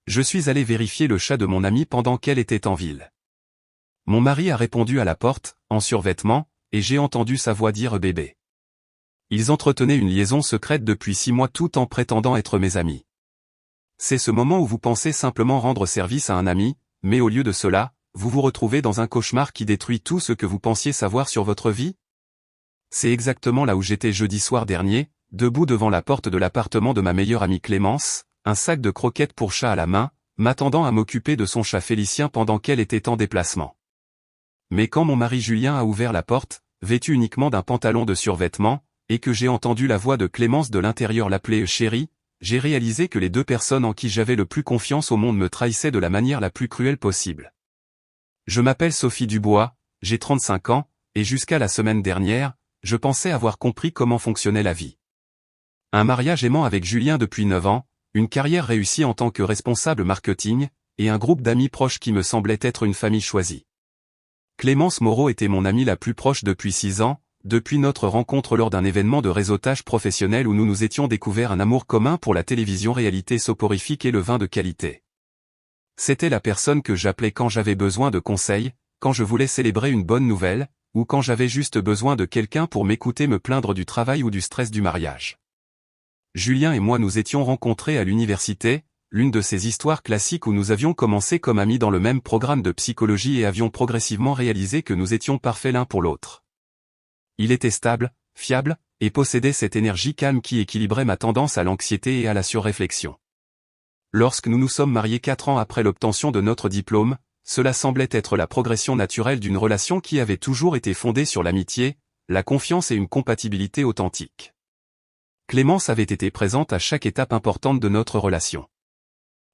Je suis allé vérifier le chat de mon amie pendant qu'elle était en ville. Mon mari a répondu à la porte, en survêtement, et j'ai entendu sa voix dire bébé. Ils entretenaient une liaison secrète depuis 6 mois tout en prétendant être mes amis. C'est ce moment où vous pensez simplement rendre service à un ami, mais au lieu de cela, vous vous retrouvez dans un cauchemar qui détruit tout ce que vous pensiez savoir sur votre vie? C'est exactement là où j'étais jeudi soir dernier, debout devant la porte de l'appartement de ma meilleure amie Clémence, un sac de croquettes pour chat à la main, m'attendant à m'occuper de son chat Félicien pendant qu'elle était en déplacement. Mais quand mon mari Julien a ouvert la porte, vêtu uniquement d'un pantalon de survêtement, et que j'ai entendu la voix de Clémence de l'intérieur l'appeler chérie, j'ai réalisé que les 2 personnes en qui j'avais le plus confiance au monde me trahissaient de la manière la plus cruelle possible. Je m'appelle Sophie Dubois, j'ai 35 ans, et jusqu'à la semaine dernière, je pensais avoir compris comment fonctionnait la vie. Un mariage aimant avec Julien depuis 9 ans, une carrière réussie en tant que responsable marketing, et un groupe d'amis proches qui me semblait être une famille choisie. Clémence Moreau était mon amie la plus proche depuis 6 ans, depuis notre rencontre lors d'un événement de réseautage professionnel où nous nous étions découvert un amour commun pour la télévision réalité soporifique et le vin de qualité. C'était la personne que j'appelais quand j'avais besoin de conseils, quand je voulais célébrer une bonne nouvelle, ou quand j'avais juste besoin de quelqu'un pour m'écouter me plaindre du travail ou du stress du mariage. Julien et moi nous étions rencontrés à l'université, l'une de ces histoires classiques où nous avions commencé comme amis dans le même programme de psychologie et avions progressivement réalisé que nous étions parfaits l'un pour l'autre. Il était stable, fiable, et possédait cette énergie calme qui équilibrait ma tendance à l'anxiété et à la surréflexion. Lorsque nous nous sommes mariés 4 ans après l'obtention de notre diplôme, cela semblait être la progression naturelle d'une relation qui avait toujours été fondée sur l'amitié, la confiance et une compatibilité authentique. Clémence avait été présente à chaque étape importante de notre relation.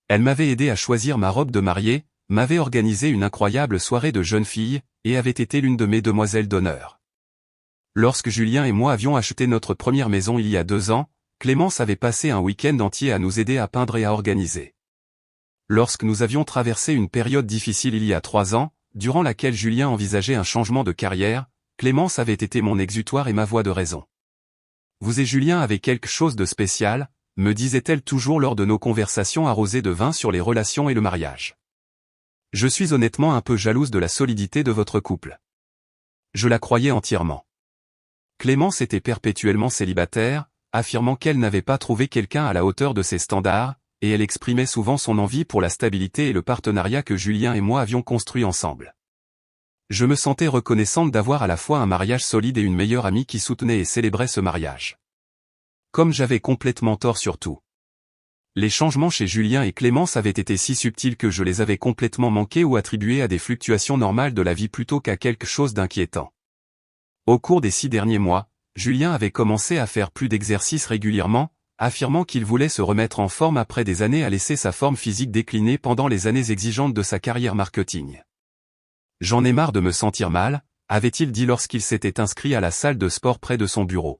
Elle m'avait aidé à choisir ma robe de mariée, m'avait organisé une incroyable soirée de jeunes filles, et avait été l'une de mes demoiselles d'honneur. Lorsque Julien et moi avions acheté notre première maison il y a 2 ans, Clémence avait passé un week-end entier à nous aider à peindre et à organiser. Lorsque nous avions traversé une période difficile il y a 3 ans, durant laquelle Julien envisageait un changement de carrière, Clémence avait été mon exutoire et ma voix de raison. Vous et Julien avez quelque chose de spécial, me disait-elle toujours lors de nos conversations arrosées de vin sur les relations et le mariage. Je suis honnêtement un peu jalouse de la solidité de votre couple. Je la croyais entièrement. Clémence était perpétuellement célibataire, affirmant qu'elle n'avait pas trouvé quelqu'un à la hauteur de ses standards, et elle exprimait souvent son envie pour la stabilité et le partenariat que Julien et moi avions construit ensemble. Je me sentais reconnaissante d'avoir à la fois un mariage solide et une meilleure amie qui soutenait et célébrait ce mariage. Comme j'avais complètement tort sur tout. Les changements chez Julien et Clémence avaient été si subtils que je les avais complètement manqués ou attribués à des fluctuations normales de la vie plutôt qu'à quelque chose d'inquiétant. Au cours des 6 derniers mois, Julien avait commencé à faire plus d'exercices régulièrement, affirmant qu'il voulait se remettre en forme après des années à laisser sa forme physique décliner pendant les années exigeantes de sa carrière marketing. J'en ai marre de me sentir mal, avait-il dit lorsqu'il s'était inscrit à la salle de sport près de son bureau.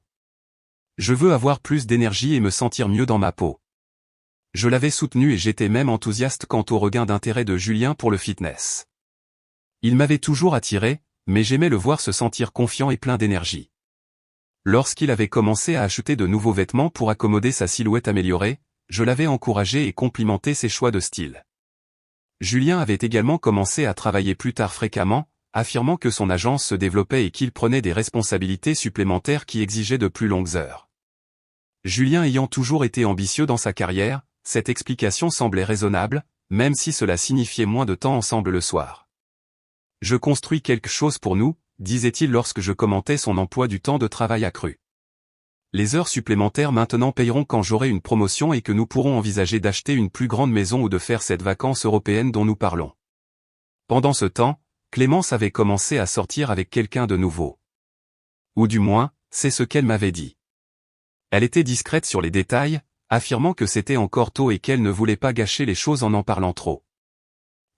Je veux avoir plus d'énergie et me sentir mieux dans ma peau. Je l'avais soutenu et j'étais même enthousiaste quant au regain d'intérêt de Julien pour le fitness. Il m'avait toujours attiré, mais j'aimais le voir se sentir confiant et plein d'énergie. Lorsqu'il avait commencé à acheter de nouveaux vêtements pour accommoder sa silhouette améliorée, je l'avais encouragé et complimenté ses choix de style. Julien avait également commencé à travailler plus tard fréquemment, affirmant que son agence se développait et qu'il prenait des responsabilités supplémentaires qui exigeaient de plus longues heures. Julien ayant toujours été ambitieux dans sa carrière, cette explication semblait raisonnable, même si cela signifiait moins de temps ensemble le soir. Je construis quelque chose pour nous, disait-il lorsque je commentais son emploi du temps de travail accru. Les heures supplémentaires maintenant payeront quand j'aurai une promotion et que nous pourrons envisager d'acheter une plus grande maison ou de faire cette vacance européenne dont nous parlons. Pendant ce temps, Clémence avait commencé à sortir avec quelqu'un de nouveau. Ou du moins, c'est ce qu'elle m'avait dit. Elle était discrète sur les détails, affirmant que c'était encore tôt et qu'elle ne voulait pas gâcher les choses en parlant trop.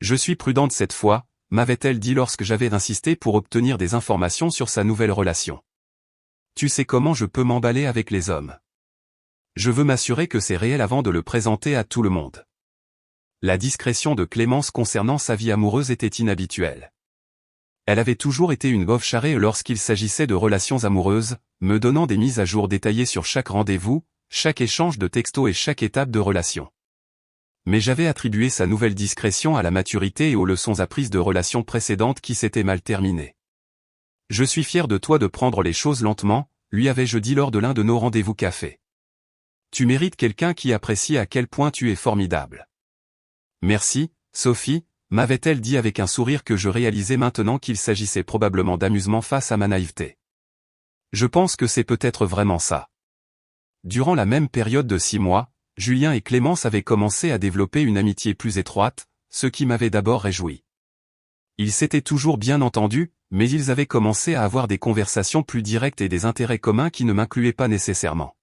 Je suis prudente cette fois, m'avait-elle dit lorsque j'avais insisté pour obtenir des informations sur sa nouvelle relation. Tu sais comment je peux m'emballer avec les hommes. Je veux m'assurer que c'est réel avant de le présenter à tout le monde. La discrétion de Clémence concernant sa vie amoureuse était inhabituelle. Elle avait toujours été une veuve charrée lorsqu'il s'agissait de relations amoureuses, me donnant des mises à jour détaillées sur chaque rendez-vous, chaque échange de textos et chaque étape de relation. Mais j'avais attribué sa nouvelle discrétion à la maturité et aux leçons apprises de relations précédentes qui s'étaient mal terminées. « Je suis fier de toi de prendre les choses lentement », lui avais-je dit lors de l'un de nos rendez-vous café. « Tu mérites quelqu'un qui apprécie à quel point tu es formidable. » « Merci, Sophie », m'avait-elle dit avec un sourire que je réalisais maintenant qu'il s'agissait probablement d'amusement face à ma naïveté. Je pense que c'est peut-être vraiment ça. Durant la même période de 6 mois, Julien et Clémence avaient commencé à développer une amitié plus étroite, ce qui m'avait d'abord réjoui. Ils s'étaient toujours bien entendus, mais ils avaient commencé à avoir des conversations plus directes et des intérêts communs qui ne m'incluaient pas nécessairement.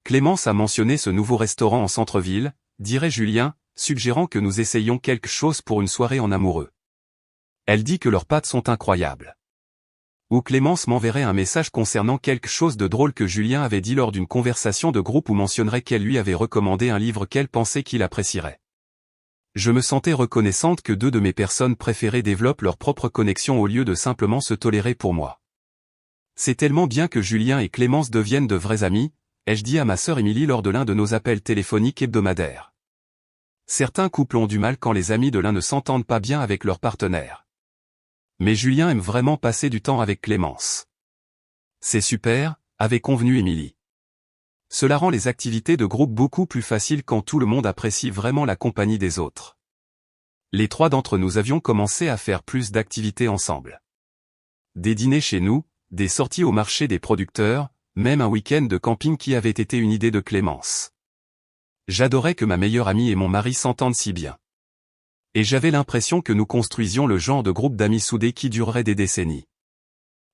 Clémence a mentionné ce nouveau restaurant en centre-ville, dirait Julien, suggérant que nous essayions quelque chose pour une soirée en amoureux. Elle dit que leurs pâtes sont incroyables. Ou Clémence m'enverrait un message concernant quelque chose de drôle que Julien avait dit lors d'une conversation de groupe ou mentionnerait qu'elle lui avait recommandé un livre qu'elle pensait qu'il apprécierait. Je me sentais reconnaissante que 2 de mes personnes préférées développent leur propre connexion au lieu de simplement se tolérer pour moi. C'est tellement bien que Julien et Clémence deviennent de vrais amis, ai-je dit à ma sœur Émilie lors de l'un de nos appels téléphoniques hebdomadaires. Certains couples ont du mal quand les amis de l'un ne s'entendent pas bien avec leur partenaire. Mais Julien aime vraiment passer du temps avec Clémence. C'est super, avait convenu Émilie. Cela rend les activités de groupe beaucoup plus faciles quand tout le monde apprécie vraiment la compagnie des autres. Les 3 d'entre nous avions commencé à faire plus d'activités ensemble. Des dîners chez nous, des sorties au marché des producteurs, même un week-end de camping qui avait été une idée de Clémence. J'adorais que ma meilleure amie et mon mari s'entendent si bien. Et j'avais l'impression que nous construisions le genre de groupe d'amis soudés qui durerait des décennies.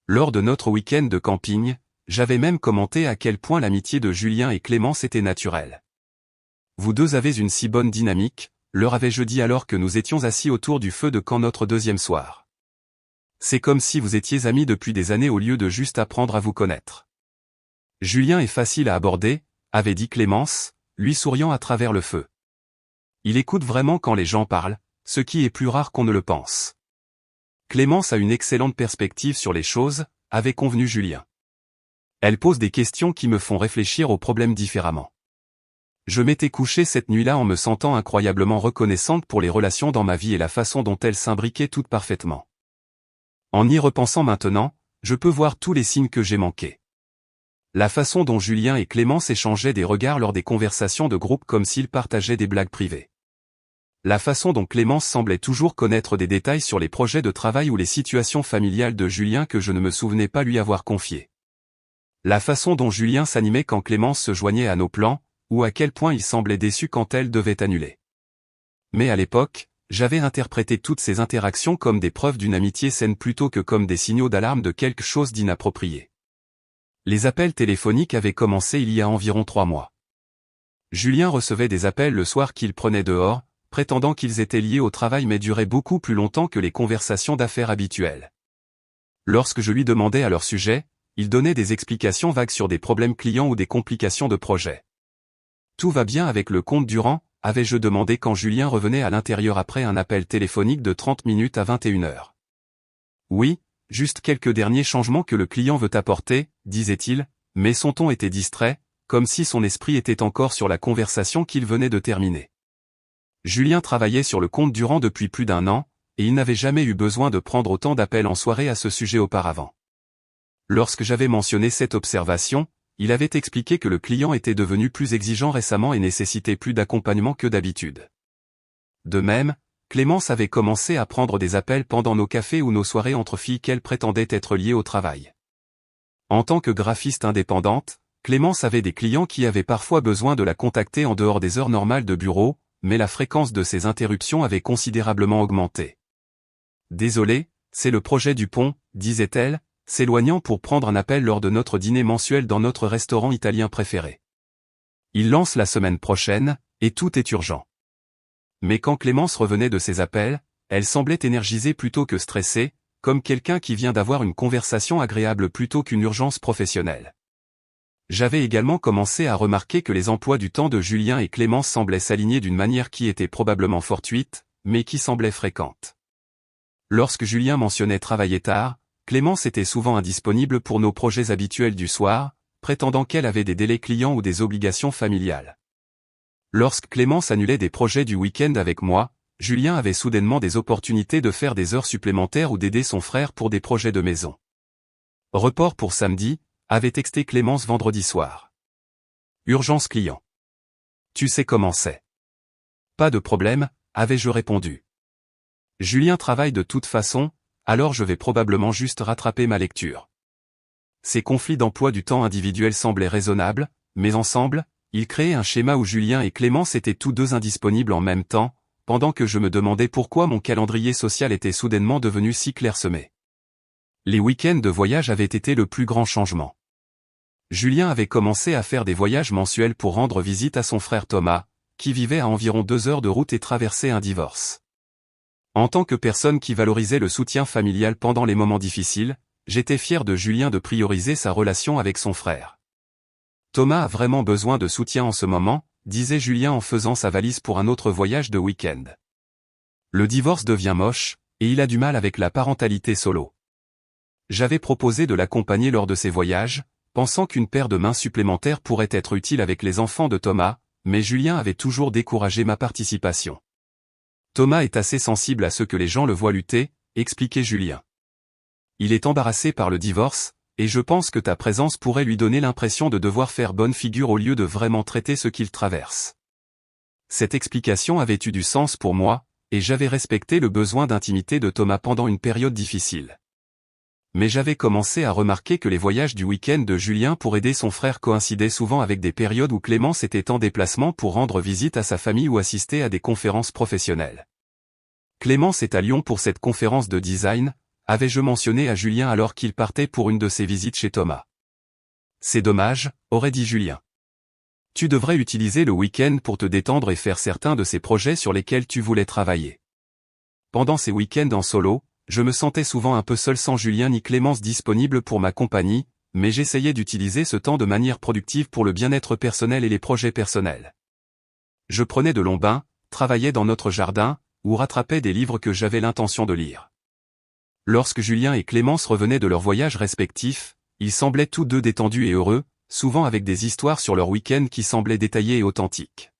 Lors de notre week-end de camping, j'avais même commenté à quel point l'amitié de Julien et Clémence était naturelle. « Vous deux avez une si bonne dynamique », leur avais-je dit alors que nous étions assis autour du feu de camp notre 2e soir. « C'est comme si vous étiez amis depuis des années au lieu de juste apprendre à vous connaître. » Julien est facile à aborder, avait dit Clémence, lui souriant à travers le feu. Il écoute vraiment quand les gens parlent, ce qui est plus rare qu'on ne le pense. Clémence a une excellente perspective sur les choses, avait convenu Julien. Elle pose des questions qui me font réfléchir aux problèmes différemment. Je m'étais couché cette nuit-là en me sentant incroyablement reconnaissante pour les relations dans ma vie et la façon dont elles s'imbriquaient toutes parfaitement. En y repensant maintenant, je peux voir tous les signes que j'ai manqués. La façon dont Julien et Clémence échangeaient des regards lors des conversations de groupe comme s'ils partageaient des blagues privées. La façon dont Clémence semblait toujours connaître des détails sur les projets de travail ou les situations familiales de Julien que je ne me souvenais pas lui avoir confiés. La façon dont Julien s'animait quand Clémence se joignait à nos plans, ou à quel point il semblait déçu quand elle devait annuler. Mais à l'époque, j'avais interprété toutes ces interactions comme des preuves d'une amitié saine plutôt que comme des signaux d'alarme de quelque chose d'inapproprié. Les appels téléphoniques avaient commencé il y a environ 3 mois. Julien recevait des appels le soir qu'il prenait dehors, prétendant qu'ils étaient liés au travail mais duraient beaucoup plus longtemps que les conversations d'affaires habituelles. Lorsque je lui demandais à leur sujet, il donnait des explications vagues sur des problèmes clients ou des complications de projet. « Tout va bien avec le compte Durand ?» avais-je demandé quand Julien revenait à l'intérieur après un appel téléphonique de 30 minutes à 21h. « Oui, juste quelques derniers changements que le client veut apporter, disait-il, mais son ton était distrait, comme si son esprit était encore sur la conversation qu'il venait de terminer. Julien travaillait sur le compte Durand depuis plus d'1 an, et il n'avait jamais eu besoin de prendre autant d'appels en soirée à ce sujet auparavant. Lorsque j'avais mentionné cette observation, il avait expliqué que le client était devenu plus exigeant récemment et nécessitait plus d'accompagnement que d'habitude. De même, Clémence avait commencé à prendre des appels pendant nos cafés ou nos soirées entre filles qu'elle prétendait être liées au travail. En tant que graphiste indépendante, Clémence avait des clients qui avaient parfois besoin de la contacter en dehors des heures normales de bureau, mais la fréquence de ces interruptions avait considérablement augmenté. « Désolé, c'est le projet du pont », disait-elle, s'éloignant pour prendre un appel lors de notre dîner mensuel dans notre restaurant italien préféré. Il lance la semaine prochaine, et tout est urgent. Mais quand Clémence revenait de ses appels, elle semblait énergisée plutôt que stressée, comme quelqu'un qui vient d'avoir une conversation agréable plutôt qu'une urgence professionnelle. J'avais également commencé à remarquer que les emplois du temps de Julien et Clémence semblaient s'aligner d'une manière qui était probablement fortuite, mais qui semblait fréquente. Lorsque Julien mentionnait travailler tard, Clémence était souvent indisponible pour nos projets habituels du soir, prétendant qu'elle avait des délais clients ou des obligations familiales. Lorsque Clémence annulait des projets du week-end avec moi, Julien avait soudainement des opportunités de faire des heures supplémentaires ou d'aider son frère pour des projets de maison. Report pour samedi, avait texté Clémence vendredi soir. Urgence client. Tu sais comment c'est. Pas de problème, avais-je répondu. Julien travaille de toute façon, alors je vais probablement juste rattraper ma lecture. Ces conflits d'emploi du temps individuel semblaient raisonnables, mais ensemble, ils créaient un schéma où Julien et Clémence étaient tous deux indisponibles en même temps, pendant que je me demandais pourquoi mon calendrier social était soudainement devenu si clairsemé. Les week-ends de voyage avaient été le plus grand changement. Julien avait commencé à faire des voyages mensuels pour rendre visite à son frère Thomas, qui vivait à environ 2 heures de route et traversait un divorce. En tant que personne qui valorisait le soutien familial pendant les moments difficiles, j'étais fier de Julien de prioriser sa relation avec son frère. Thomas a vraiment besoin de soutien en ce moment, disait Julien en faisant sa valise pour un autre voyage de week-end. Le divorce devient moche, et il a du mal avec la parentalité solo. J'avais proposé de l'accompagner lors de ses voyages, pensant qu'une paire de mains supplémentaires pourrait être utile avec les enfants de Thomas, mais Julien avait toujours découragé ma participation. Thomas est assez sensible à ce que les gens le voient lutter, expliquait Julien. Il est embarrassé par le divorce, et je pense que ta présence pourrait lui donner l'impression de devoir faire bonne figure au lieu de vraiment traiter ce qu'il traverse. Cette explication avait eu du sens pour moi, et j'avais respecté le besoin d'intimité de Thomas pendant une période difficile. Mais j'avais commencé à remarquer que les voyages du week-end de Julien pour aider son frère coïncidaient souvent avec des périodes où Clémence était en déplacement pour rendre visite à sa famille ou assister à des conférences professionnelles. Clémence est à Lyon pour cette conférence de design, avais-je mentionné à Julien alors qu'il partait pour une de ses visites chez Thomas. C'est dommage, aurait dit Julien. Tu devrais utiliser le week-end pour te détendre et faire certains de ces projets sur lesquels tu voulais travailler. Pendant ces week-ends en solo, je me sentais souvent un peu seul sans Julien ni Clémence disponible pour ma compagnie, mais j'essayais d'utiliser ce temps de manière productive pour le bien-être personnel et les projets personnels. Je prenais de longs bains, travaillais dans notre jardin, ou rattrapais des livres que j'avais l'intention de lire. Lorsque Julien et Clémence revenaient de leurs voyages respectifs, ils semblaient tous deux détendus et heureux, souvent avec des histoires sur leur week-end qui semblaient détaillées et authentiques.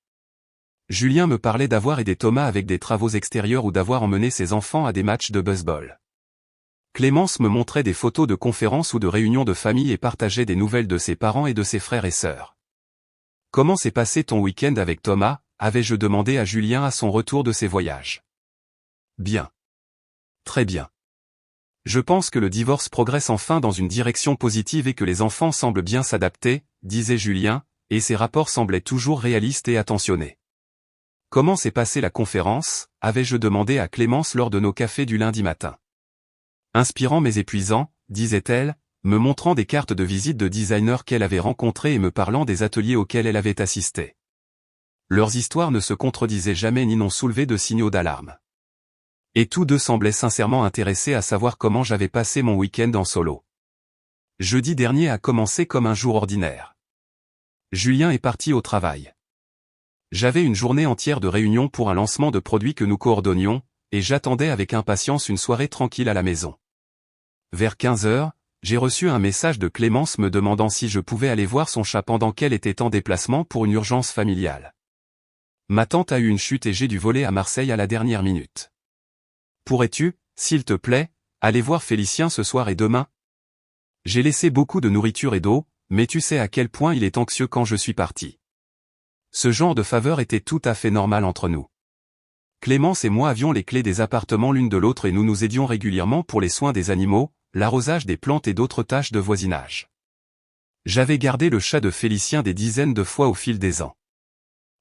Julien me parlait d'avoir aidé Thomas avec des travaux extérieurs ou d'avoir emmené ses enfants à des matchs de baseball. Clémence me montrait des photos de conférences ou de réunions de famille et partageait des nouvelles de ses parents et de ses frères et sœurs. « Comment s'est passé ton week-end avec Thomas ?» avais-je demandé à Julien à son retour de ses voyages. « Bien. Très bien. Je pense que le divorce progresse enfin dans une direction positive et que les enfants semblent bien s'adapter, disait Julien, et ses rapports semblaient toujours réalistes et attentionnés. Comment s'est passée la conférence, avais-je demandé à Clémence lors de nos cafés du lundi matin. Inspirant mais épuisant, disait-elle, me montrant des cartes de visite de designers qu'elle avait rencontrés et me parlant des ateliers auxquels elle avait assisté. Leurs histoires ne se contredisaient jamais ni n'ont soulevé de signaux d'alarme. Et tous deux semblaient sincèrement intéressés à savoir comment j'avais passé mon week-end en solo. Jeudi dernier a commencé comme un jour ordinaire. Julien est parti au travail. J'avais une journée entière de réunions pour un lancement de produits que nous coordonnions, et j'attendais avec impatience une soirée tranquille à la maison. Vers 15 heures, j'ai reçu un message de Clémence me demandant si je pouvais aller voir son chat pendant qu'elle était en déplacement pour une urgence familiale. Ma tante a eu une chute et j'ai dû voler à Marseille à la dernière minute. Pourrais-tu, s'il te plaît, aller voir Félicien ce soir et demain ? J'ai laissé beaucoup de nourriture et d'eau, mais tu sais à quel point il est anxieux quand je suis parti. Ce genre de faveur était tout à fait normal entre nous. Clémence et moi avions les clés des appartements l'une de l'autre et nous nous aidions régulièrement pour les soins des animaux, l'arrosage des plantes et d'autres tâches de voisinage. J'avais gardé le chat de Félicien des dizaines de fois au fil des ans.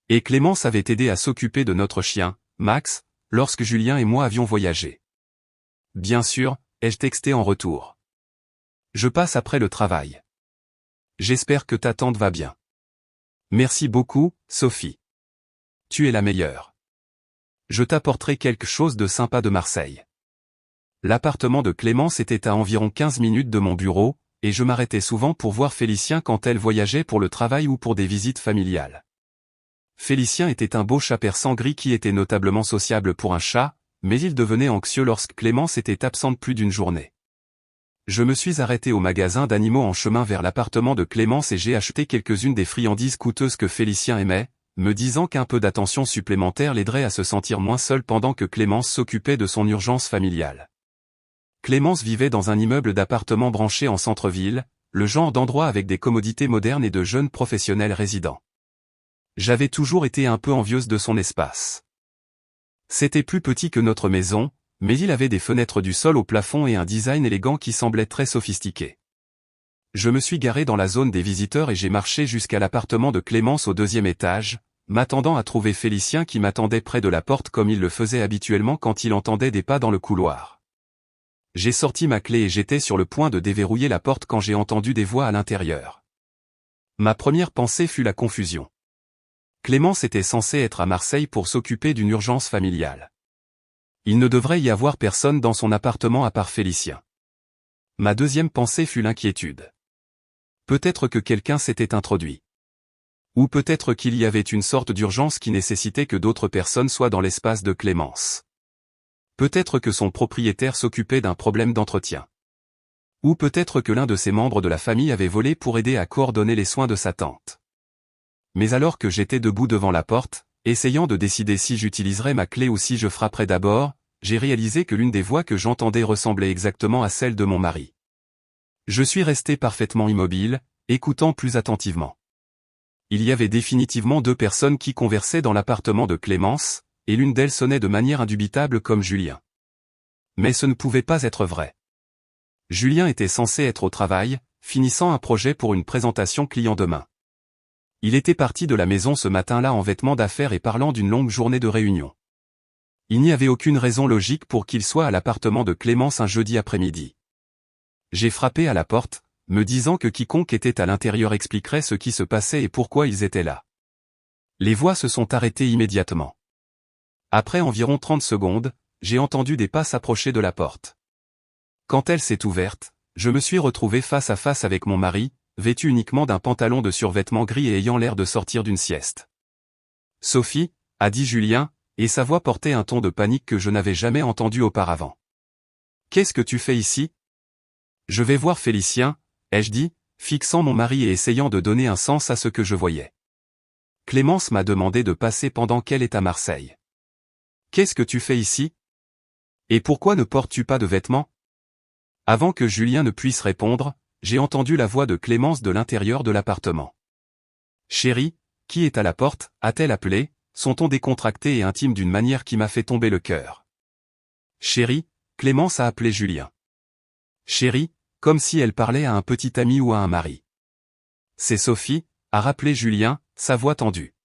Et Clémence avait aidé à s'occuper de notre chien, Max, lorsque Julien et moi avions voyagé. Bien sûr, ai-je texté en retour. Je passe après le travail. J'espère que ta tante va bien. Merci beaucoup, Sophie. Tu es la meilleure. Je t'apporterai quelque chose de sympa de Marseille. L'appartement de Clémence était à environ 15 minutes de mon bureau, et je m'arrêtais souvent pour voir Félicien quand elle voyageait pour le travail ou pour des visites familiales. Félicien était un beau chat persan gris qui était notablement sociable pour un chat, mais il devenait anxieux lorsque Clémence était absente plus d'une journée. Je me suis arrêté au magasin d'animaux en chemin vers l'appartement de Clémence et j'ai acheté quelques-unes des friandises coûteuses que Félicien aimait, me disant qu'un peu d'attention supplémentaire l'aiderait à se sentir moins seul pendant que Clémence s'occupait de son urgence familiale. Clémence vivait dans un immeuble d'appartements branché en centre-ville, le genre d'endroit avec des commodités modernes et de jeunes professionnels résidents. J'avais toujours été un peu envieuse de son espace. C'était plus petit que notre maison, mais il avait des fenêtres du sol au plafond et un design élégant qui semblait très sophistiqué. Je me suis garé dans la zone des visiteurs et j'ai marché jusqu'à l'appartement de Clémence au 2e étage, m'attendant à trouver Félicien qui m'attendait près de la porte comme il le faisait habituellement quand il entendait des pas dans le couloir. J'ai sorti ma clé et j'étais sur le point de déverrouiller la porte quand j'ai entendu des voix à l'intérieur. Ma première pensée fut la confusion. Clémence était censée être à Marseille pour s'occuper d'une urgence familiale. Il ne devrait y avoir personne dans son appartement à part Félicien. Ma deuxième pensée fut l'inquiétude. Peut-être que quelqu'un s'était introduit. Ou peut-être qu'il y avait une sorte d'urgence qui nécessitait que d'autres personnes soient dans l'espace de Clémence. Peut-être que son propriétaire s'occupait d'un problème d'entretien. Ou peut-être que l'un de ses membres de la famille avait volé pour aider à coordonner les soins de sa tante. Mais alors que j'étais debout devant la porte, essayant de décider si j'utiliserais ma clé ou si je frapperais d'abord, j'ai réalisé que l'une des voix que j'entendais ressemblait exactement à celle de mon mari. Je suis resté parfaitement immobile, écoutant plus attentivement. Il y avait définitivement 2 personnes qui conversaient dans l'appartement de Clémence, et l'une d'elles sonnait de manière indubitable comme Julien. Mais ce ne pouvait pas être vrai. Julien était censé être au travail, finissant un projet pour une présentation client demain. Il était parti de la maison ce matin-là en vêtements d'affaires et parlant d'une longue journée de réunion. Il n'y avait aucune raison logique pour qu'il soit à l'appartement de Clémence un jeudi après-midi. J'ai frappé à la porte, me disant que quiconque était à l'intérieur expliquerait ce qui se passait et pourquoi ils étaient là. Les voix se sont arrêtées immédiatement. Après environ 30 secondes, j'ai entendu des pas s'approcher de la porte. Quand elle s'est ouverte, je me suis retrouvé face à face avec mon mari, vêtu uniquement d'un pantalon de survêtement gris et ayant l'air de sortir d'une sieste. « Sophie » a dit Julien, et sa voix portait un ton de panique que je n'avais jamais entendu auparavant. « Qu'est-ce que tu fais ici ?»« Je vais voir Félicien » ai-je dit, fixant mon mari et essayant de donner un sens à ce que je voyais. Clémence m'a demandé de passer pendant qu'elle est à Marseille. « Qu'est-ce que tu fais ici ? Et pourquoi ne portes-tu pas de vêtements ?» Avant que Julien ne puisse répondre, j'ai entendu la voix de Clémence de l'intérieur de l'appartement. « Chérie, qui est à la porte ?» a-t-elle appelé, son ton décontracté et intime d'une manière qui m'a fait tomber le cœur. « Chérie ?» Clémence a appelé Julien. « Chérie ?» Comme si elle parlait à un petit ami ou à un mari. « C'est Sophie ?» a rappelé Julien, sa voix tendue.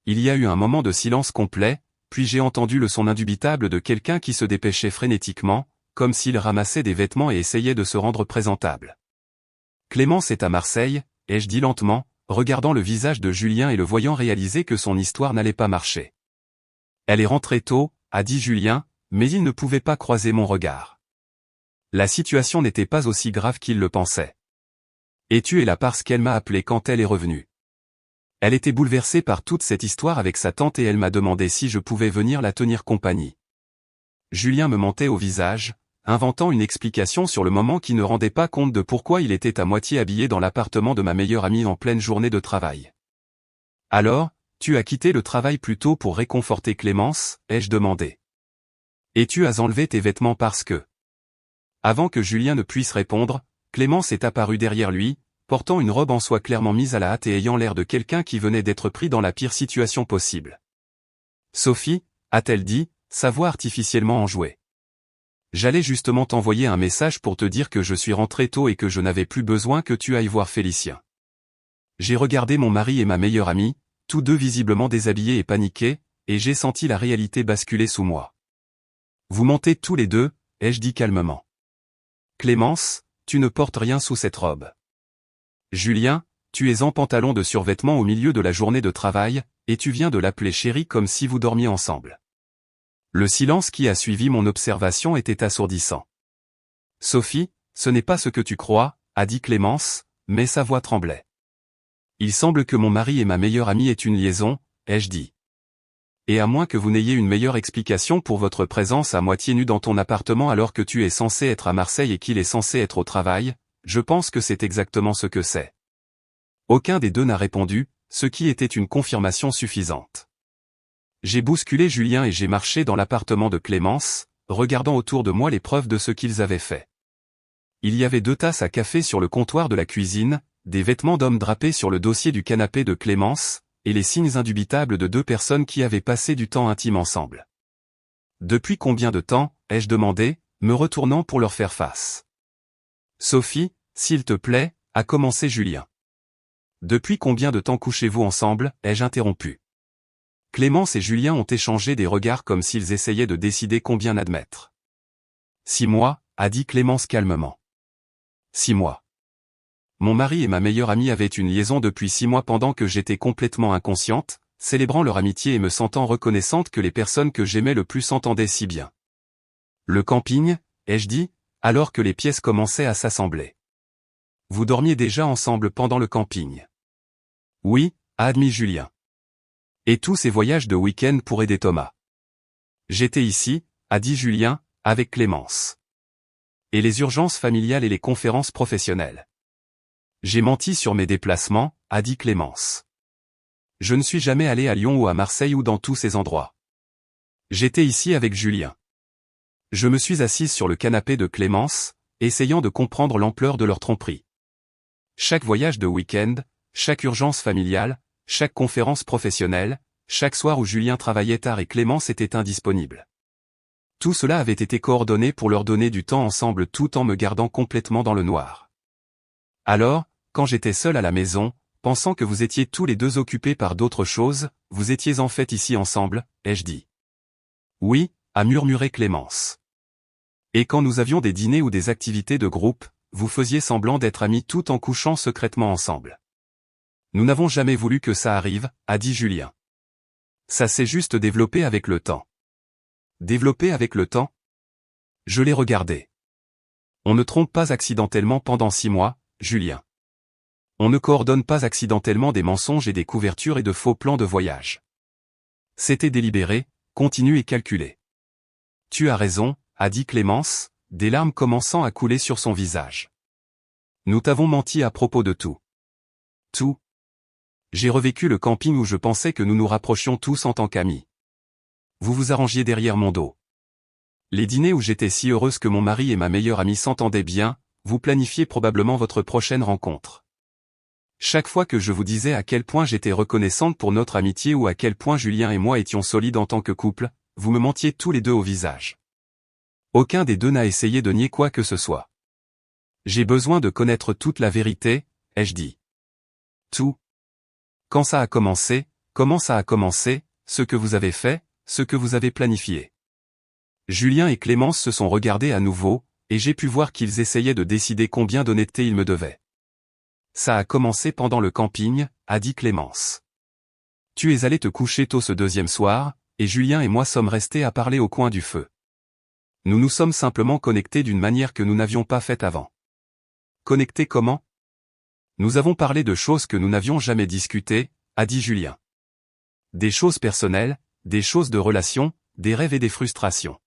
Il y a eu un moment de silence complet, puis j'ai entendu le son indubitable de quelqu'un qui se dépêchait frénétiquement, comme s'il ramassait des vêtements et essayait de se rendre présentable. « Clémence est à Marseille » ai-je dit lentement, regardant le visage de Julien et le voyant réaliser que son histoire n'allait pas marcher. « Elle est rentrée tôt » a dit Julien, mais il ne pouvait pas croiser mon regard. La situation n'était pas aussi grave qu'il le pensait. « Et tu es là parce qu'elle m'a appelé quand elle est revenue. » Elle était bouleversée par toute cette histoire avec sa tante et elle m'a demandé si je pouvais venir la tenir compagnie. Julien me mentait au visage, inventant une explication sur le moment qui ne rendait pas compte de pourquoi il était à moitié habillé dans l'appartement de ma meilleure amie en pleine journée de travail. « Alors, tu as quitté le travail plus tôt pour réconforter Clémence ?» ai-je demandé. « Et tu as enlevé tes vêtements parce que... » Avant que Julien ne puisse répondre, Clémence est apparue derrière lui, portant une robe en soie clairement mise à la hâte et ayant l'air de quelqu'un qui venait d'être pris dans la pire situation possible. « Sophie » a-t-elle dit, sa voix artificiellement enjouée. « J'allais justement t'envoyer un message pour te dire que je suis rentré tôt et que je n'avais plus besoin que tu ailles voir Félicien. » J'ai regardé mon mari et ma meilleure amie, tous deux visiblement déshabillés et paniqués, et j'ai senti la réalité basculer sous moi. « Vous mentez tous les deux » ai-je dit calmement. « Clémence, tu ne portes rien sous cette robe. Julien, tu es en pantalon de survêtement au milieu de la journée de travail, et tu viens de l'appeler chérie comme si vous dormiez ensemble. » Le silence qui a suivi mon observation était assourdissant. « Sophie, ce n'est pas ce que tu crois, » a dit Clémence, mais sa voix tremblait. « Il semble que mon mari et ma meilleure amie aient une liaison, » ai-je dit. « Et à moins que vous n'ayez une meilleure explication pour votre présence à moitié nue dans ton appartement alors que tu es censé être à Marseille et qu'il est censé être au travail, je pense que c'est exactement ce que c'est. » Aucun des deux n'a répondu, ce qui était une confirmation suffisante. J'ai bousculé Julien et j'ai marché dans l'appartement de Clémence, regardant autour de moi les preuves de ce qu'ils avaient fait. Il y avait 2 tasses à café sur le comptoir de la cuisine, des vêtements d'homme drapés sur le dossier du canapé de Clémence, et les signes indubitables de 2 personnes qui avaient passé du temps intime ensemble. Depuis combien de temps, ai-je demandé, me retournant pour leur faire face. Sophie, s'il te plaît, a commencé Julien. Depuis combien de temps couchez-vous ensemble, ai-je interrompu. Clémence et Julien ont échangé des regards comme s'ils essayaient de décider combien admettre. 6 mois, a dit Clémence calmement. 6 mois. Mon mari et ma meilleure amie avaient une liaison depuis 6 mois pendant que j'étais complètement inconsciente, célébrant leur amitié et me sentant reconnaissante que les personnes que j'aimais le plus s'entendaient si bien. Le camping, ai-je dit, alors que les pièces commençaient à s'assembler. Vous dormiez déjà ensemble pendant le camping. Oui, a admis Julien. Et tous ces voyages de week-end pour aider Thomas. J'étais ici, a dit Julien, avec Clémence. Et les urgences familiales et les conférences professionnelles. J'ai menti sur mes déplacements, a dit Clémence. Je ne suis jamais allé à Lyon ou à Marseille ou dans tous ces endroits. J'étais ici avec Julien. Je me suis assise sur le canapé de Clémence, essayant de comprendre l'ampleur de leur tromperie. Chaque voyage de week-end, chaque urgence familiale, chaque conférence professionnelle, chaque soir où Julien travaillait tard et Clémence était indisponible. Tout cela avait été coordonné pour leur donner du temps ensemble tout en me gardant complètement dans le noir. Alors, quand j'étais seul à la maison, pensant que vous étiez tous les 2 occupés par d'autres choses, vous étiez en fait ici ensemble, ai-je dit. Oui, a murmuré Clémence. Et quand nous avions des dîners ou des activités de groupe, vous faisiez semblant d'être amis tout en couchant secrètement ensemble. Nous n'avons jamais voulu que ça arrive, a dit Julien. Ça s'est juste développé avec le temps. Développé avec le temps? Je l'ai regardé. On ne trompe pas accidentellement pendant 6 mois, Julien. On ne coordonne pas accidentellement des mensonges et des couvertures et de faux plans de voyage. C'était délibéré, continu et calculé. Tu as raison, a dit Clémence, des larmes commençant à couler sur son visage. Nous t'avons menti à propos de tout. Tout. J'ai revécu le camping où je pensais que nous nous rapprochions tous en tant qu'amis. Vous vous arrangiez derrière mon dos. Les dîners où j'étais si heureuse que mon mari et ma meilleure amie s'entendaient bien, vous planifiez probablement votre prochaine rencontre. Chaque fois que je vous disais à quel point j'étais reconnaissante pour notre amitié ou à quel point Julien et moi étions solides en tant que couple, vous me mentiez tous les 2 au visage. Aucun des 2 n'a essayé de nier quoi que ce soit. J'ai besoin de connaître toute la vérité, ai-je dit. Tout. Quand ça a commencé, comment ça a commencé, ce que vous avez fait, ce que vous avez planifié. Julien et Clémence se sont regardés à nouveau, et j'ai pu voir qu'ils essayaient de décider combien d'honnêteté ils me devaient. Ça a commencé pendant le camping, a dit Clémence. Tu es allé te coucher tôt ce 2e soir, et Julien et moi sommes restés à parler au coin du feu. Nous nous sommes simplement connectés d'une manière que nous n'avions pas faite avant. Connectés comment? Nous avons parlé de choses que nous n'avions jamais discutées, a dit Julien. Des choses personnelles, des choses de relations, des rêves et des frustrations.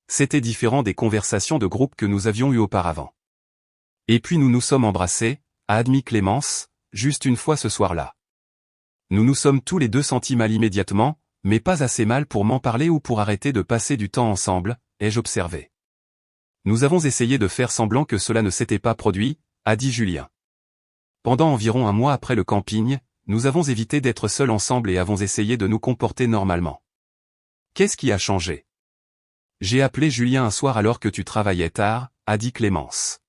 C'était différent des conversations de groupe que nous avions eues auparavant. Et puis nous nous sommes embrassés, a admis Clémence, juste une fois ce soir-là. Nous nous sommes tous les 2 sentis mal immédiatement, mais pas assez mal pour m'en parler ou pour arrêter de passer du temps ensemble, ai-je observé. Nous avons essayé de faire semblant que cela ne s'était pas produit, a dit Julien. Pendant environ 1 mois après le camping, nous avons évité d'être seuls ensemble et avons essayé de nous comporter normalement. Qu'est-ce qui a changé? J'ai appelé Julien un soir alors que tu travaillais tard, a dit Clémence.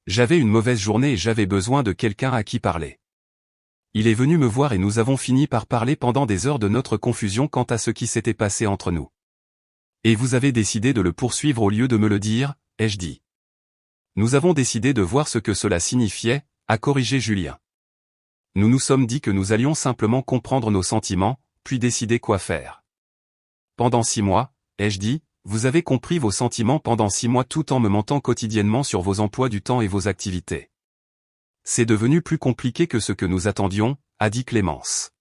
J'avais une mauvaise journée et j'avais besoin de quelqu'un à qui parler. Il est venu me voir et nous avons fini par parler pendant des heures de notre confusion quant à ce qui s'était passé entre nous. Et vous avez décidé de le poursuivre au lieu de me le dire, ai-je dit. Nous avons décidé de voir ce que cela signifiait, a corrigé Julien. Nous nous sommes dit que nous allions simplement comprendre nos sentiments, puis décider quoi faire. Pendant 6 mois, ai-je dit, vous avez compris vos sentiments pendant 6 mois tout en me mentant quotidiennement sur vos emplois du temps et vos activités. C'est devenu plus compliqué que ce que nous attendions, a dit Clémence.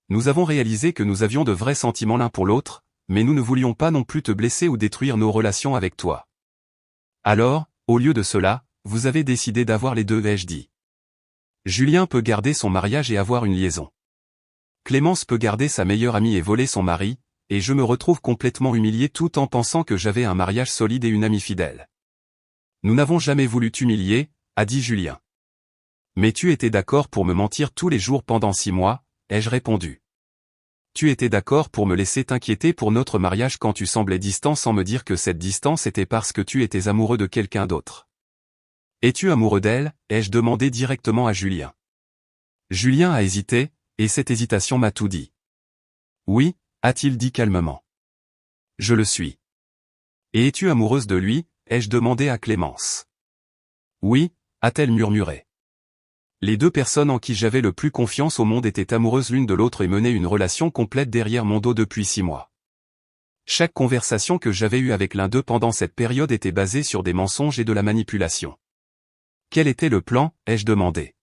Nous avons réalisé que nous avions de vrais sentiments l'un pour l'autre, mais nous ne voulions pas non plus te blesser ou détruire nos relations avec toi. Alors, au lieu de cela, vous avez décidé d'avoir les 2, ai-je dit. Julien peut garder son mariage et avoir une liaison. Clémence peut garder sa meilleure amie et voler son mari, et je me retrouve complètement humilié tout en pensant que j'avais un mariage solide et une amie fidèle. Nous n'avons jamais voulu t'humilier, a dit Julien. Mais tu étais d'accord pour me mentir tous les jours pendant 6 mois, ai-je répondu. Tu étais d'accord pour me laisser t'inquiéter pour notre mariage quand tu semblais distant sans me dire que cette distance était parce que tu étais amoureux de quelqu'un d'autre. Es-tu amoureux d'elle, ai-je demandé directement à Julien. Julien a hésité, et cette hésitation m'a tout dit. Oui, a-t-il dit calmement. Je le suis. Et es-tu amoureuse de lui, ai-je demandé à Clémence. Oui, a-t-elle murmuré. Les 2 personnes en qui j'avais le plus confiance au monde étaient amoureuses l'une de l'autre et menaient une relation complète derrière mon dos depuis 6 mois. Chaque conversation que j'avais eue avec l'un d'eux pendant cette période était basée sur des mensonges et de la manipulation. Quel était le plan, ai-je demandé.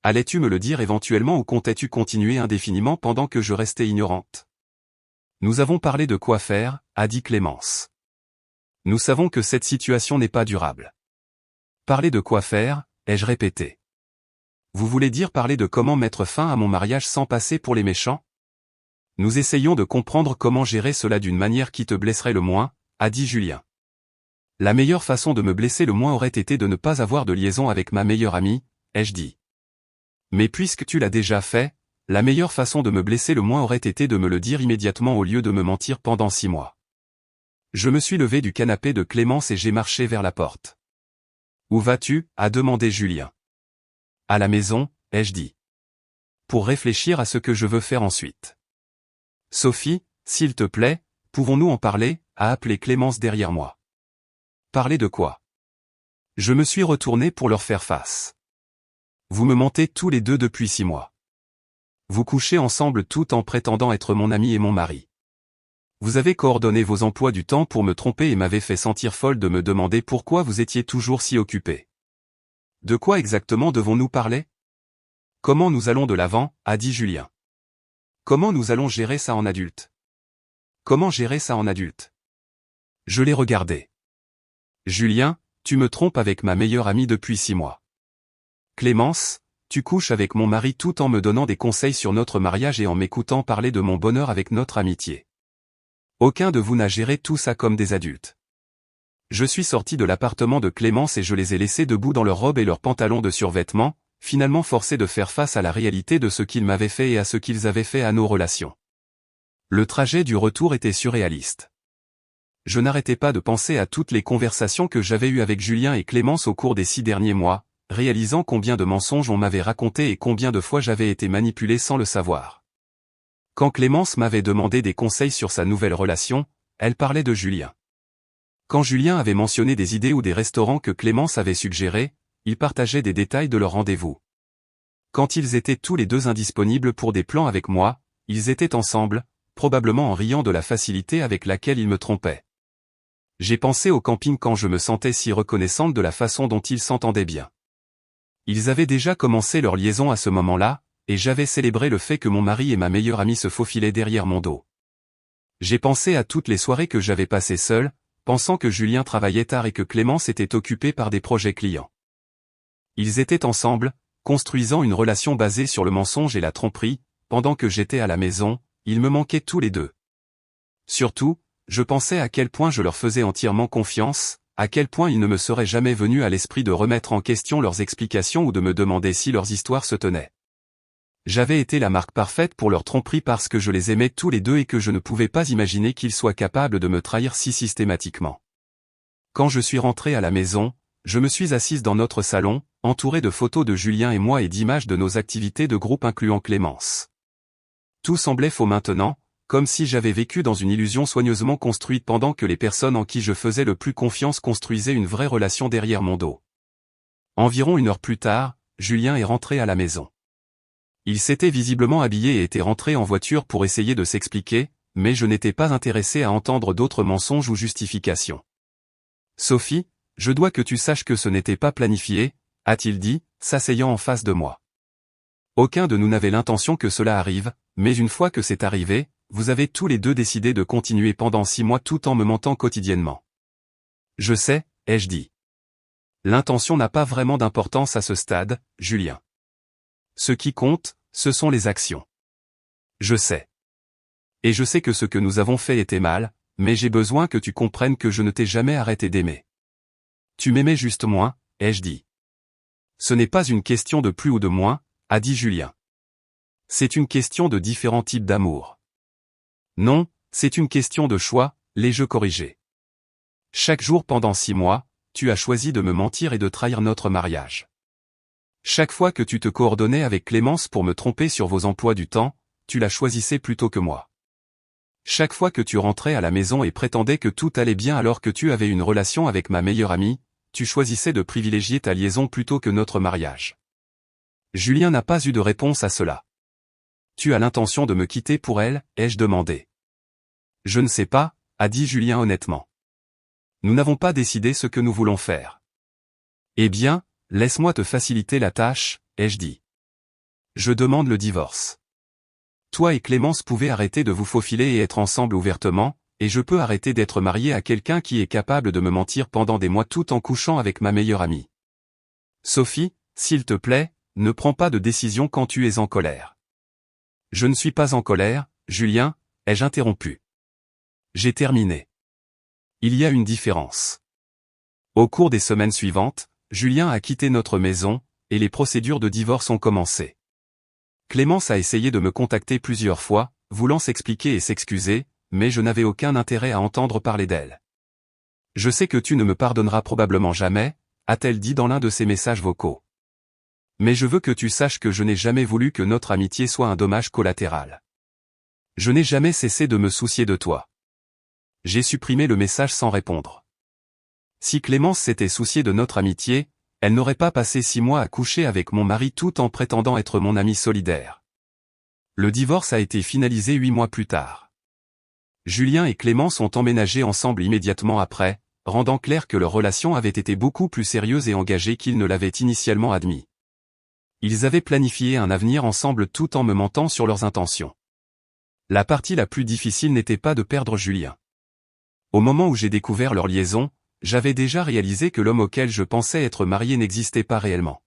Allais-tu me le dire éventuellement ou comptais-tu continuer indéfiniment pendant que je restais ignorante? Nous avons parlé de quoi faire, a dit Clémence. Nous savons que cette situation n'est pas durable. Parler de quoi faire, ai-je répété. Vous voulez dire parler de comment mettre fin à mon mariage sans passer pour les méchants? Nous essayons de comprendre comment gérer cela d'une manière qui te blesserait le moins, a dit Julien. La meilleure façon de me blesser le moins aurait été de ne pas avoir de liaison avec ma meilleure amie, ai-je dit. Mais puisque tu l'as déjà fait, la meilleure façon de me blesser le moins aurait été de me le dire immédiatement au lieu de me mentir pendant 6 mois. Je me suis levé du canapé de Clémence et j'ai marché vers la porte. Où vas-tu, a demandé Julien. À la maison, ai-je dit. Pour réfléchir à ce que je veux faire ensuite. Sophie, s'il te plaît, pouvons-nous en parler, a appelé Clémence derrière moi. Parler de quoi? Je me suis retourné pour leur faire face. Vous me mentez tous les 2 depuis 6 mois. Vous couchez ensemble tout en prétendant être mon ami et mon mari. Vous avez coordonné vos emplois du temps pour me tromper et m'avez fait sentir folle de me demander pourquoi vous étiez toujours si occupé. De quoi exactement devons-nous parler? Comment nous allons de l'avant, a dit Julien. Comment nous allons gérer ça en adulte? Comment gérer ça en adulte? Je l'ai regardé. Julien, tu me trompes avec ma meilleure amie depuis 6 mois. Clémence, tu couches avec mon mari tout en me donnant des conseils sur notre mariage et en m'écoutant parler de mon bonheur avec notre amitié. Aucun de vous n'a géré tout ça comme des adultes. Je suis sorti de l'appartement de Clémence et je les ai laissés debout dans leurs robes et leurs pantalons de survêtement, finalement forcés de faire face à la réalité de ce qu'ils m'avaient fait et à ce qu'ils avaient fait à nos relations. Le trajet du retour était surréaliste. Je n'arrêtais pas de penser à toutes les conversations que j'avais eues avec Julien et Clémence au cours des 6 derniers mois, réalisant combien de mensonges on m'avait racontés et combien de fois j'avais été manipulé sans le savoir. Quand Clémence m'avait demandé des conseils sur sa nouvelle relation, elle parlait de Julien. Quand Julien avait mentionné des idées ou des restaurants que Clémence avait suggérés, il partageait des détails de leur rendez-vous. Quand ils étaient tous les 2 indisponibles pour des plans avec moi, ils étaient ensemble, probablement en riant de la facilité avec laquelle ils me trompaient. J'ai pensé au camping quand je me sentais si reconnaissante de la façon dont ils s'entendaient bien. Ils avaient déjà commencé leur liaison à ce moment-là, et j'avais célébré le fait que mon mari et ma meilleure amie se faufilaient derrière mon dos. J'ai pensé à toutes les soirées que j'avais passées seule, pensant que Julien travaillait tard et que Clémence était occupée par des projets clients. Ils étaient ensemble, construisant une relation basée sur le mensonge et la tromperie, pendant que j'étais à la maison, ils me manquaient tous les 2. Surtout, je pensais à quel point je leur faisais entièrement confiance, à quel point il ne me serait jamais venu à l'esprit de remettre en question leurs explications ou de me demander si leurs histoires se tenaient. J'avais été la marque parfaite pour leur tromperie parce que je les aimais tous les 2 et que je ne pouvais pas imaginer qu'ils soient capables de me trahir si systématiquement. Quand je suis rentré à la maison, je me suis assise dans notre salon, entouré de photos de Julien et moi et d'images de nos activités de groupe incluant Clémence. Tout semblait faux maintenant, comme si j'avais vécu dans une illusion soigneusement construite pendant que les personnes en qui je faisais le plus confiance construisaient une vraie relation derrière mon dos. Environ 1 heure plus tard, Julien est rentré à la maison. Il s'était visiblement habillé et était rentré en voiture pour essayer de s'expliquer, mais je n'étais pas intéressé à entendre d'autres mensonges ou justifications. « Sophie, je dois que tu saches que ce n'était pas planifié, » a-t-il dit, s'asseyant en face de moi. Aucun de nous n'avait l'intention que cela arrive, mais une fois que c'est arrivé, vous avez tous les 2 décidé de continuer pendant 6 mois tout en me mentant quotidiennement. Je sais, ai-je dit. L'intention n'a pas vraiment d'importance à ce stade, Julien. Ce qui compte, ce sont les actions. Je sais. Et je sais que ce que nous avons fait était mal, mais j'ai besoin que tu comprennes que je ne t'ai jamais arrêté d'aimer. Tu m'aimais juste moins, ai-je dit. Ce n'est pas une question de plus ou de moins, a dit Julien. C'est une question de différents types d'amour. Non, c'est une question de choix, l'ai-je corrigé. Chaque jour pendant 6 mois, tu as choisi de me mentir et de trahir notre mariage. Chaque fois que tu te coordonnais avec Clémence pour me tromper sur vos emplois du temps, tu la choisissais plutôt que moi. Chaque fois que tu rentrais à la maison et prétendais que tout allait bien alors que tu avais une relation avec ma meilleure amie, tu choisissais de privilégier ta liaison plutôt que notre mariage. Julien n'a pas eu de réponse à cela. Tu as l'intention de me quitter pour elle, ai-je demandé. Je ne sais pas, a dit Julien honnêtement. Nous n'avons pas décidé ce que nous voulons faire. Eh bien, laisse-moi te faciliter la tâche, ai-je dit. Je demande le divorce. Toi et Clémence pouvez arrêter de vous faufiler et être ensemble ouvertement, et je peux arrêter d'être marié à quelqu'un qui est capable de me mentir pendant des mois tout en couchant avec ma meilleure amie. Sophie, s'il te plaît, ne prends pas de décision quand tu es en colère. Je ne suis pas en colère, Julien, ai-je interrompu. J'ai terminé. Il y a une différence. Au cours des semaines suivantes, Julien a quitté notre maison, et les procédures de divorce ont commencé. Clémence a essayé de me contacter plusieurs fois, voulant s'expliquer et s'excuser, mais je n'avais aucun intérêt à entendre parler d'elle. Je sais que tu ne me pardonneras probablement jamais, a-t-elle dit dans l'un de ses messages vocaux. Mais je veux que tu saches que je n'ai jamais voulu que notre amitié soit un dommage collatéral. Je n'ai jamais cessé de me soucier de toi. J'ai supprimé le message sans répondre. Si Clémence s'était souciée de notre amitié, elle n'aurait pas passé 6 mois à coucher avec mon mari tout en prétendant être mon ami solidaire. Le divorce a été finalisé 8 mois plus tard. Julien et Clémence ont emménagé ensemble immédiatement après, rendant clair que leur relation avait été beaucoup plus sérieuse et engagée qu'ils ne l'avaient initialement admis. Ils avaient planifié un avenir ensemble tout en me mentant sur leurs intentions. La partie la plus difficile n'était pas de perdre Julien. Au moment où j'ai découvert leur liaison, j'avais déjà réalisé que l'homme auquel je pensais être marié n'existait pas réellement.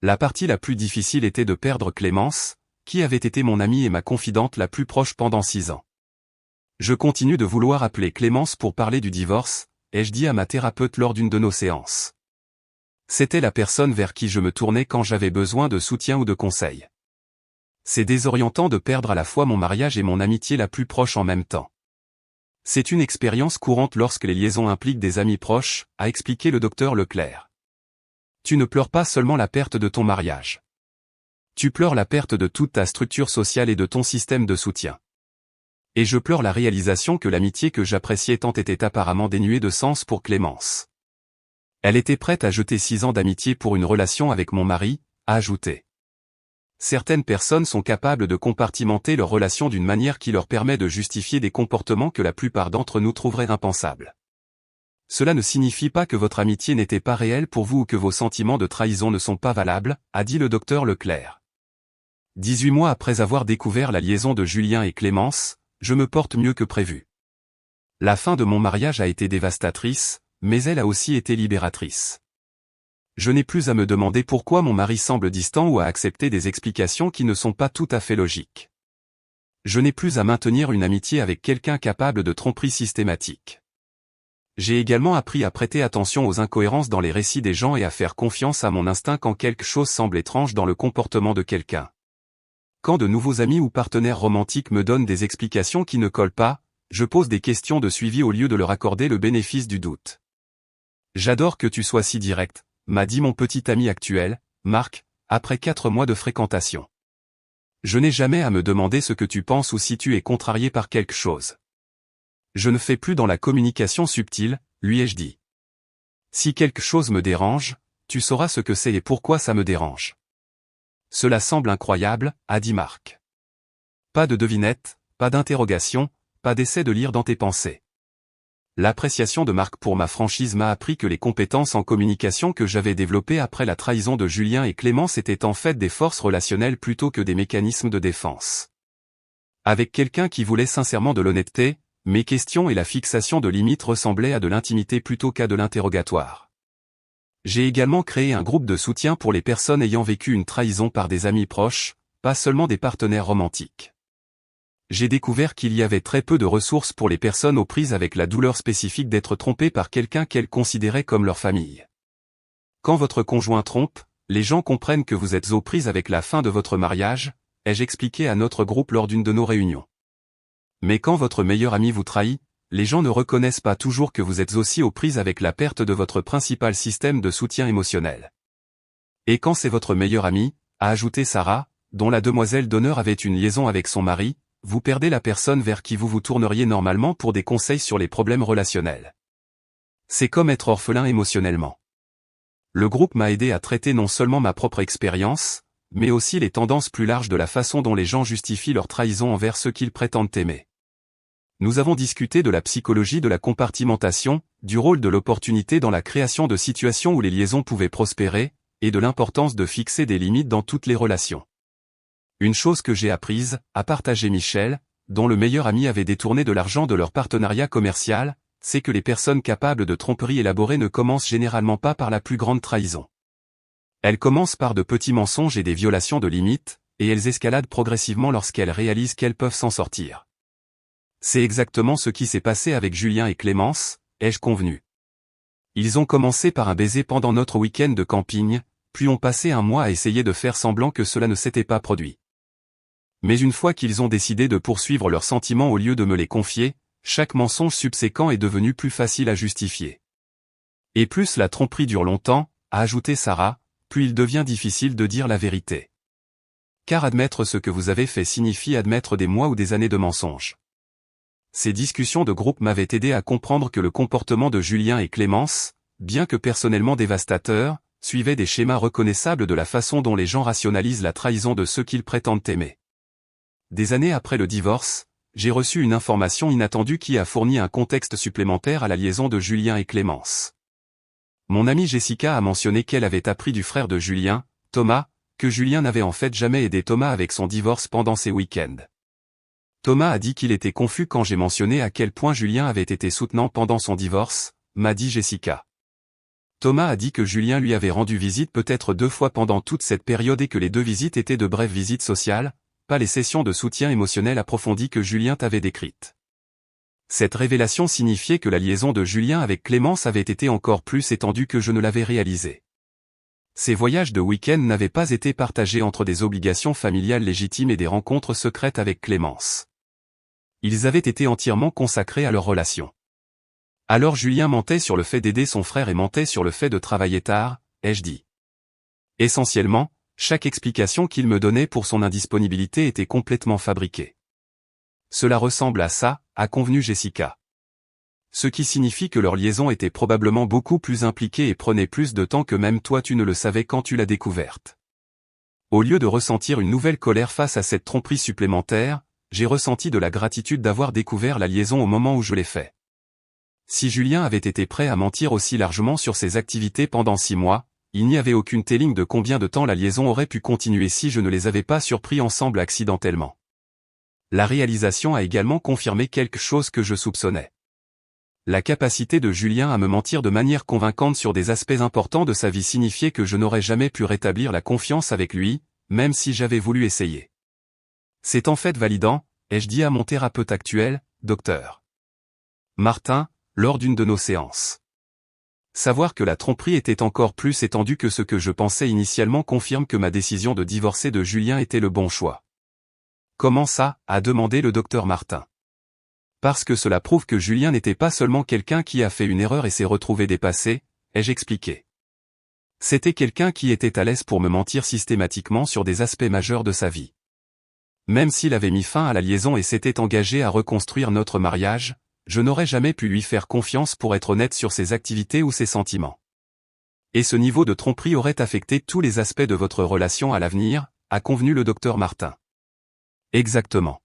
La partie la plus difficile était de perdre Clémence, qui avait été mon amie et ma confidente la plus proche pendant 6 ans. Je continue de vouloir appeler Clémence pour parler du divorce, ai-je dit à ma thérapeute lors d'une de nos séances. C'était la personne vers qui je me tournais quand j'avais besoin de soutien ou de conseils. C'est désorientant de perdre à la fois mon mariage et mon amitié la plus proche en même temps. C'est une expérience courante lorsque les liaisons impliquent des amis proches, a expliqué le docteur Leclerc. Tu ne pleures pas seulement la perte de ton mariage. Tu pleures la perte de toute ta structure sociale et de ton système de soutien. Et je pleure la réalisation que l'amitié que j'appréciais tant était apparemment dénuée de sens pour Clémence. Elle était prête à jeter 6 ans d'amitié pour une relation avec mon mari, a ajouté. Certaines personnes sont capables de compartimenter leur relation d'une manière qui leur permet de justifier des comportements que la plupart d'entre nous trouveraient impensables. Cela ne signifie pas que votre amitié n'était pas réelle pour vous ou que vos sentiments de trahison ne sont pas valables, a dit le docteur Leclerc. 18 mois après avoir découvert la liaison de Julien et Clémence, je me porte mieux que prévu. La fin de mon mariage a été dévastatrice, mais elle a aussi été libératrice. Je n'ai plus à me demander pourquoi mon mari semble distant ou à accepter des explications qui ne sont pas tout à fait logiques. Je n'ai plus à maintenir une amitié avec quelqu'un capable de tromperie systématique. J'ai également appris à prêter attention aux incohérences dans les récits des gens et à faire confiance à mon instinct quand quelque chose semble étrange dans le comportement de quelqu'un. Quand de nouveaux amis ou partenaires romantiques me donnent des explications qui ne collent pas, je pose des questions de suivi au lieu de leur accorder le bénéfice du doute. J'adore que tu sois si direct, m'a dit mon petit ami actuel, Marc, après 4 mois de fréquentation. Je n'ai jamais à me demander ce que tu penses ou si tu es contrarié par quelque chose. Je ne fais plus dans la communication subtile, lui ai-je dit. Si quelque chose me dérange, tu sauras ce que c'est et pourquoi ça me dérange. Cela semble incroyable, a dit Marc. Pas de devinette, pas d'interrogation, pas d'essai de lire dans tes pensées. L'appréciation de Marc pour ma franchise m'a appris que les compétences en communication que j'avais développées après la trahison de Julien et Clémence étaient en fait des forces relationnelles plutôt que des mécanismes de défense. Avec quelqu'un qui voulait sincèrement de l'honnêteté, mes questions et la fixation de limites ressemblaient à de l'intimité plutôt qu'à de l'interrogatoire. J'ai également créé un groupe de soutien pour les personnes ayant vécu une trahison par des amis proches, pas seulement des partenaires romantiques. J'ai découvert qu'il y avait très peu de ressources pour les personnes aux prises avec la douleur spécifique d'être trompées par quelqu'un qu'elles considéraient comme leur famille. Quand votre conjoint trompe, les gens comprennent que vous êtes aux prises avec la fin de votre mariage, ai-je expliqué à notre groupe lors d'une de nos réunions. Mais quand votre meilleur ami vous trahit, les gens ne reconnaissent pas toujours que vous êtes aussi aux prises avec la perte de votre principal système de soutien émotionnel. Et quand c'est votre meilleur ami, a ajouté Sarah, dont la demoiselle d'honneur avait une liaison avec son mari, vous perdez la personne vers qui vous vous tourneriez normalement pour des conseils sur les problèmes relationnels. C'est comme être orphelin émotionnellement. Le groupe m'a aidé à traiter non seulement ma propre expérience, mais aussi les tendances plus larges de la façon dont les gens justifient leur trahison envers ceux qu'ils prétendent aimer. Nous avons discuté de la psychologie de la compartimentation, du rôle de l'opportunité dans la création de situations où les liaisons pouvaient prospérer, et de l'importance de fixer des limites dans toutes les relations. Une chose que j'ai apprise, a partagé Michel, dont le meilleur ami avait détourné de l'argent de leur partenariat commercial, c'est que les personnes capables de tromperies élaborées ne commencent généralement pas par la plus grande trahison. Elles commencent par de petits mensonges et des violations de limites, et elles escaladent progressivement lorsqu'elles réalisent qu'elles peuvent s'en sortir. C'est exactement ce qui s'est passé avec Julien et Clémence, ai-je convenu. Ils ont commencé par un baiser pendant notre week-end de camping, puis ont passé un mois à essayer de faire semblant que cela ne s'était pas produit. Mais une fois qu'ils ont décidé de poursuivre leurs sentiments au lieu de me les confier, chaque mensonge subséquent est devenu plus facile à justifier. Et plus la tromperie dure longtemps, a ajouté Sarah, plus il devient difficile de dire la vérité. Car admettre ce que vous avez fait signifie admettre des mois ou des années de mensonges. Ces discussions de groupe m'avaient aidé à comprendre que le comportement de Julien et Clémence, bien que personnellement dévastateur, suivait des schémas reconnaissables de la façon dont les gens rationalisent la trahison de ceux qu'ils prétendent aimer. Des années après le divorce, j'ai reçu une information inattendue qui a fourni un contexte supplémentaire à la liaison de Julien et Clémence. Mon amie Jessica a mentionné qu'elle avait appris du frère de Julien, Thomas, que Julien n'avait en fait jamais aidé Thomas avec son divorce pendant ses week-ends. Thomas a dit qu'il était confus quand j'ai mentionné à quel point Julien avait été soutenant pendant son divorce, m'a dit Jessica. Thomas a dit que Julien lui avait rendu visite peut-être 2 fois pendant toute cette période et que les 2 visites étaient de brèves visites sociales, pas les sessions de soutien émotionnel approfondi que Julien t'avait décrites. Cette révélation signifiait que la liaison de Julien avec Clémence avait été encore plus étendue que je ne l'avais réalisé. Ces voyages de week-end n'avaient pas été partagés entre des obligations familiales légitimes et des rencontres secrètes avec Clémence. Ils avaient été entièrement consacrés à leur relation. Alors Julien mentait sur le fait d'aider son frère et mentait sur le fait de travailler tard, ai-je dit. Essentiellement, chaque explication qu'il me donnait pour son indisponibilité était complètement fabriquée. Cela ressemble à ça, a convenu Jessica. Ce qui signifie que leur liaison était probablement beaucoup plus impliquée et prenait plus de temps que même toi tu ne le savais quand tu l'as découverte. Au lieu de ressentir une nouvelle colère face à cette tromperie supplémentaire, j'ai ressenti de la gratitude d'avoir découvert la liaison au moment où je l'ai fait. Si Julien avait été prêt à mentir aussi largement sur ses activités pendant 6 mois, il n'y avait aucune telling de combien de temps la liaison aurait pu continuer si je ne les avais pas surpris ensemble accidentellement. La réalisation a également confirmé quelque chose que je soupçonnais. La capacité de Julien à me mentir de manière convaincante sur des aspects importants de sa vie signifiait que je n'aurais jamais pu rétablir la confiance avec lui, même si j'avais voulu essayer. C'est en fait validant, ai-je dit à mon thérapeute actuel, Dr. Martin, lors d'une de nos séances. Savoir que la tromperie était encore plus étendue que ce que je pensais initialement confirme que ma décision de divorcer de Julien était le bon choix. Comment ça, a demandé le docteur Martin. Parce que cela prouve que Julien n'était pas seulement quelqu'un qui a fait une erreur et s'est retrouvé dépassé, ai-je expliqué. C'était quelqu'un qui était à l'aise pour me mentir systématiquement sur des aspects majeurs de sa vie. Même s'il avait mis fin à la liaison et s'était engagé à reconstruire notre mariage, je n'aurais jamais pu lui faire confiance pour être honnête sur ses activités ou ses sentiments. Et ce niveau de tromperie aurait affecté tous les aspects de votre relation à l'avenir, a convenu le docteur Martin. Exactement.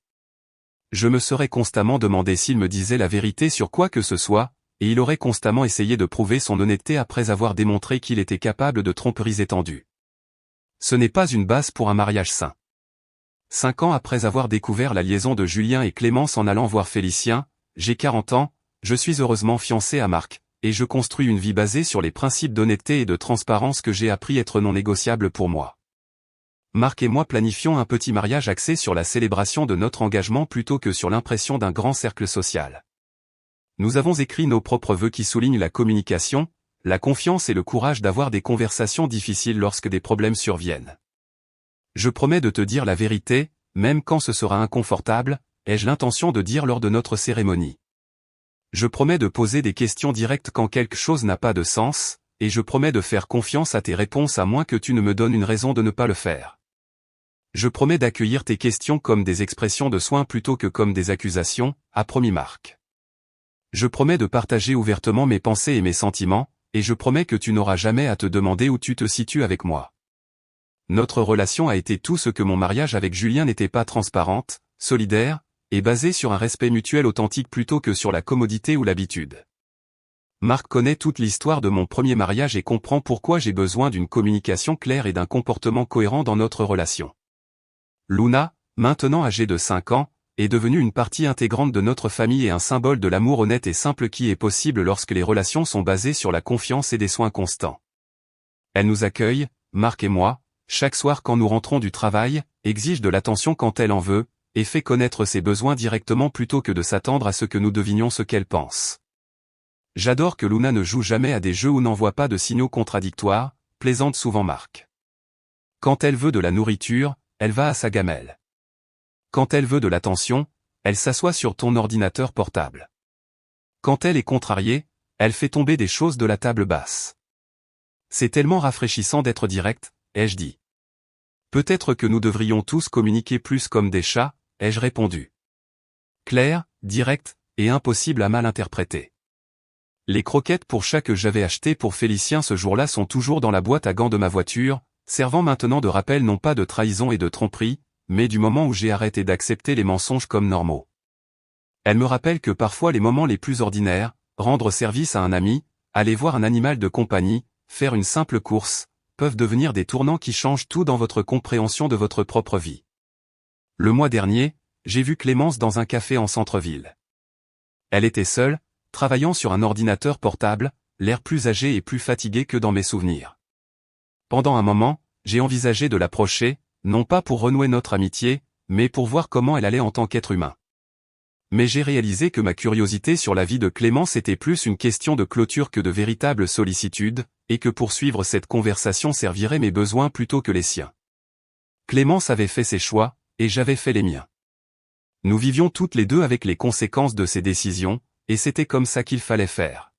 Je me serais constamment demandé s'il me disait la vérité sur quoi que ce soit, et il aurait constamment essayé de prouver son honnêteté après avoir démontré qu'il était capable de tromperies étendues. Ce n'est pas une base pour un mariage sain. 5 ans après avoir découvert la liaison de Julien et Clémence en allant voir Félicien, j'ai 40 ans, je suis heureusement fiancé à Marc, et je construis une vie basée sur les principes d'honnêteté et de transparence que j'ai appris être non négociables pour moi. Marc et moi planifions un petit mariage axé sur la célébration de notre engagement plutôt que sur l'impression d'un grand cercle social. Nous avons écrit nos propres vœux qui soulignent la communication, la confiance et le courage d'avoir des conversations difficiles lorsque des problèmes surviennent. Je promets de te dire la vérité, même quand ce sera inconfortable, ai-je l'intention de dire lors de notre cérémonie. Je promets de poser des questions directes quand quelque chose n'a pas de sens, et je promets de faire confiance à tes réponses à moins que tu ne me donnes une raison de ne pas le faire. Je promets d'accueillir tes questions comme des expressions de soin plutôt que comme des accusations, a promis Marc. Je promets de partager ouvertement mes pensées et mes sentiments, et je promets que tu n'auras jamais à te demander où tu te situes avec moi. Notre relation a été tout ce que mon mariage avec Julien n'était pas, transparente, solidaire, et basée sur un respect mutuel authentique plutôt que sur la commodité ou l'habitude. Marc connaît toute l'histoire de mon premier mariage et comprend pourquoi j'ai besoin d'une communication claire et d'un comportement cohérent dans notre relation. Luna, maintenant âgée de 5 ans, est devenue une partie intégrante de notre famille et un symbole de l'amour honnête et simple qui est possible lorsque les relations sont basées sur la confiance et des soins constants. Elle nous accueille, Marc et moi, chaque soir quand nous rentrons du travail, exige de l'attention quand elle en veut, et fait connaître ses besoins directement plutôt que de s'attendre à ce que nous devinions ce qu'elle pense. J'adore que Luna ne joue jamais à des jeux ou n'envoie pas de signaux contradictoires, plaisante souvent Marc. Quand elle veut de la nourriture, elle va à sa gamelle. Quand elle veut de l'attention, elle s'assoit sur ton ordinateur portable. Quand elle est contrariée, elle fait tomber des choses de la table basse. C'est tellement rafraîchissant d'être direct, ai-je dit. Peut-être que nous devrions tous communiquer plus comme des chats, ai-je répondu. Clair, direct, et impossible à mal interpréter. Les croquettes pour chat que j'avais achetées pour Félicien ce jour-là sont toujours dans la boîte à gants de ma voiture, servant maintenant de rappel non pas de trahison et de tromperie, mais du moment où j'ai arrêté d'accepter les mensonges comme normaux. Elle me rappelle que parfois les moments les plus ordinaires, rendre service à un ami, aller voir un animal de compagnie, faire une simple course, peuvent devenir des tournants qui changent tout dans votre compréhension de votre propre vie. Le mois dernier, j'ai vu Clémence dans un café en centre-ville. Elle était seule, travaillant sur un ordinateur portable, l'air plus âgé et plus fatigué que dans mes souvenirs. Pendant un moment, j'ai envisagé de l'approcher, non pas pour renouer notre amitié, mais pour voir comment elle allait en tant qu'être humain. Mais j'ai réalisé que ma curiosité sur la vie de Clémence était plus une question de clôture que de véritable sollicitude, et que poursuivre cette conversation servirait mes besoins plutôt que les siens. Clémence avait fait ses choix, et j'avais fait les miens. Nous vivions toutes les deux avec les conséquences de ses décisions, et c'était comme ça qu'il fallait faire.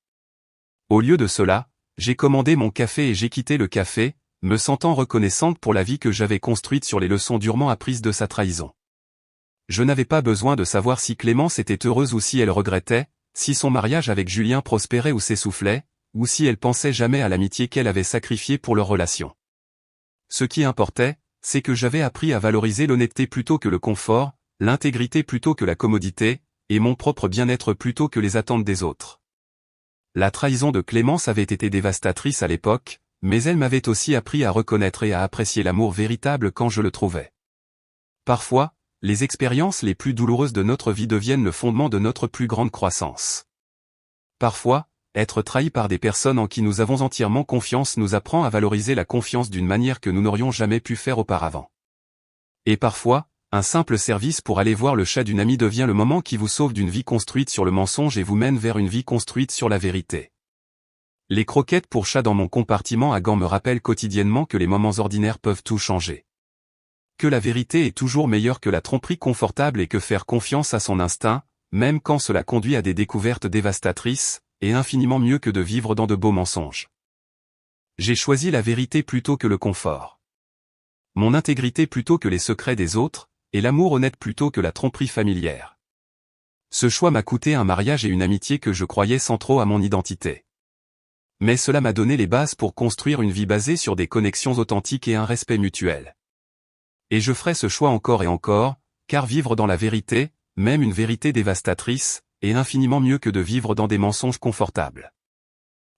Au lieu de cela, j'ai commandé mon café et j'ai quitté le café, me sentant reconnaissante pour la vie que j'avais construite sur les leçons durement apprises de sa trahison. Je n'avais pas besoin de savoir si Clémence était heureuse ou si elle regrettait, si son mariage avec Julien prospérait ou s'essoufflait, ou si elle pensait jamais à l'amitié qu'elle avait sacrifiée pour leur relation. Ce qui importait, c'est que j'avais appris à valoriser l'honnêteté plutôt que le confort, l'intégrité plutôt que la commodité, et mon propre bien-être plutôt que les attentes des autres. La trahison de Clémence avait été dévastatrice à l'époque, mais elle m'avait aussi appris à reconnaître et à apprécier l'amour véritable quand je le trouvais. Parfois, les expériences les plus douloureuses de notre vie deviennent le fondement de notre plus grande croissance. Parfois, être trahi par des personnes en qui nous avons entièrement confiance nous apprend à valoriser la confiance d'une manière que nous n'aurions jamais pu faire auparavant. Et parfois, un simple service pour aller voir le chat d'une amie devient le moment qui vous sauve d'une vie construite sur le mensonge et vous mène vers une vie construite sur la vérité. Les croquettes pour chat dans mon compartiment à gants me rappellent quotidiennement que les moments ordinaires peuvent tout changer. Que la vérité est toujours meilleure que la tromperie confortable et que faire confiance à son instinct, même quand cela conduit à des découvertes dévastatrices, est infiniment mieux que de vivre dans de beaux mensonges. J'ai choisi la vérité plutôt que le confort. Mon intégrité plutôt que les secrets des autres, et l'amour honnête plutôt que la tromperie familière. Ce choix m'a coûté un mariage et une amitié que je croyais centraux à mon identité. Mais cela m'a donné les bases pour construire une vie basée sur des connexions authentiques et un respect mutuel. Et je ferai ce choix encore et encore, car vivre dans la vérité, même une vérité dévastatrice, est infiniment mieux que de vivre dans des mensonges confortables.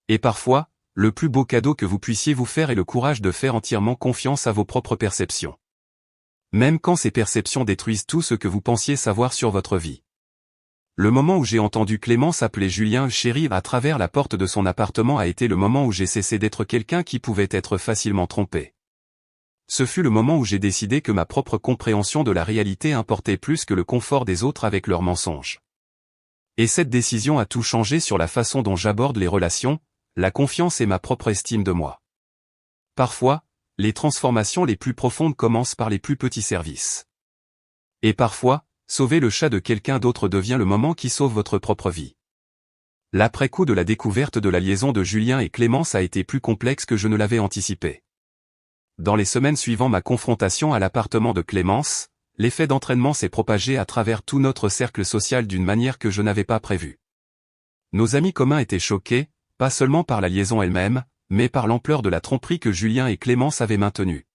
Et parfois, le plus beau cadeau que vous puissiez vous faire est le courage de faire entièrement confiance à vos propres perceptions. Même quand ces perceptions détruisent tout ce que vous pensiez savoir sur votre vie. Le moment où j'ai entendu Clémence appeler Julien chéri à travers la porte de son appartement a été le moment où j'ai cessé d'être quelqu'un qui pouvait être facilement trompé. Ce fut le moment où j'ai décidé que ma propre compréhension de la réalité importait plus que le confort des autres avec leurs mensonges. Et cette décision a tout changé sur la façon dont j'aborde les relations, la confiance et ma propre estime de moi. Parfois, les transformations les plus profondes commencent par les plus petits services. Et parfois, sauver le chat de quelqu'un d'autre devient le moment qui sauve votre propre vie. L'après-coup de la découverte de la liaison de Julien et Clémence a été plus complexe que je ne l'avais anticipé. Dans les semaines suivant ma confrontation à l'appartement de Clémence, l'effet d'entraînement s'est propagé à travers tout notre cercle social d'une manière que je n'avais pas prévue. Nos amis communs étaient choqués, pas seulement par la liaison elle-même, mais par l'ampleur de la tromperie que Julien et Clémence avaient maintenue.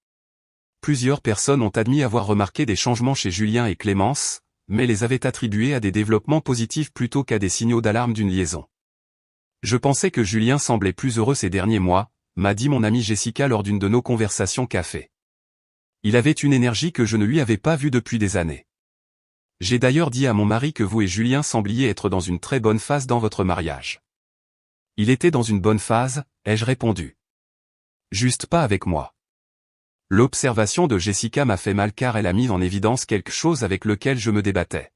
Plusieurs personnes ont admis avoir remarqué des changements chez Julien et Clémence, mais les avaient attribués à des développements positifs plutôt qu'à des signaux d'alarme d'une liaison. Je pensais que Julien semblait plus heureux ces derniers mois, m'a dit mon amie Jessica lors d'une de nos conversations café. Il avait une énergie que je ne lui avais pas vue depuis des années. J'ai d'ailleurs dit à mon mari que vous et Julien sembliez être dans une très bonne phase dans votre mariage. Il était dans une bonne phase, ai-je répondu. Juste pas avec moi. L'observation de Jessica m'a fait mal car elle a mis en évidence quelque chose avec lequel je me débattais.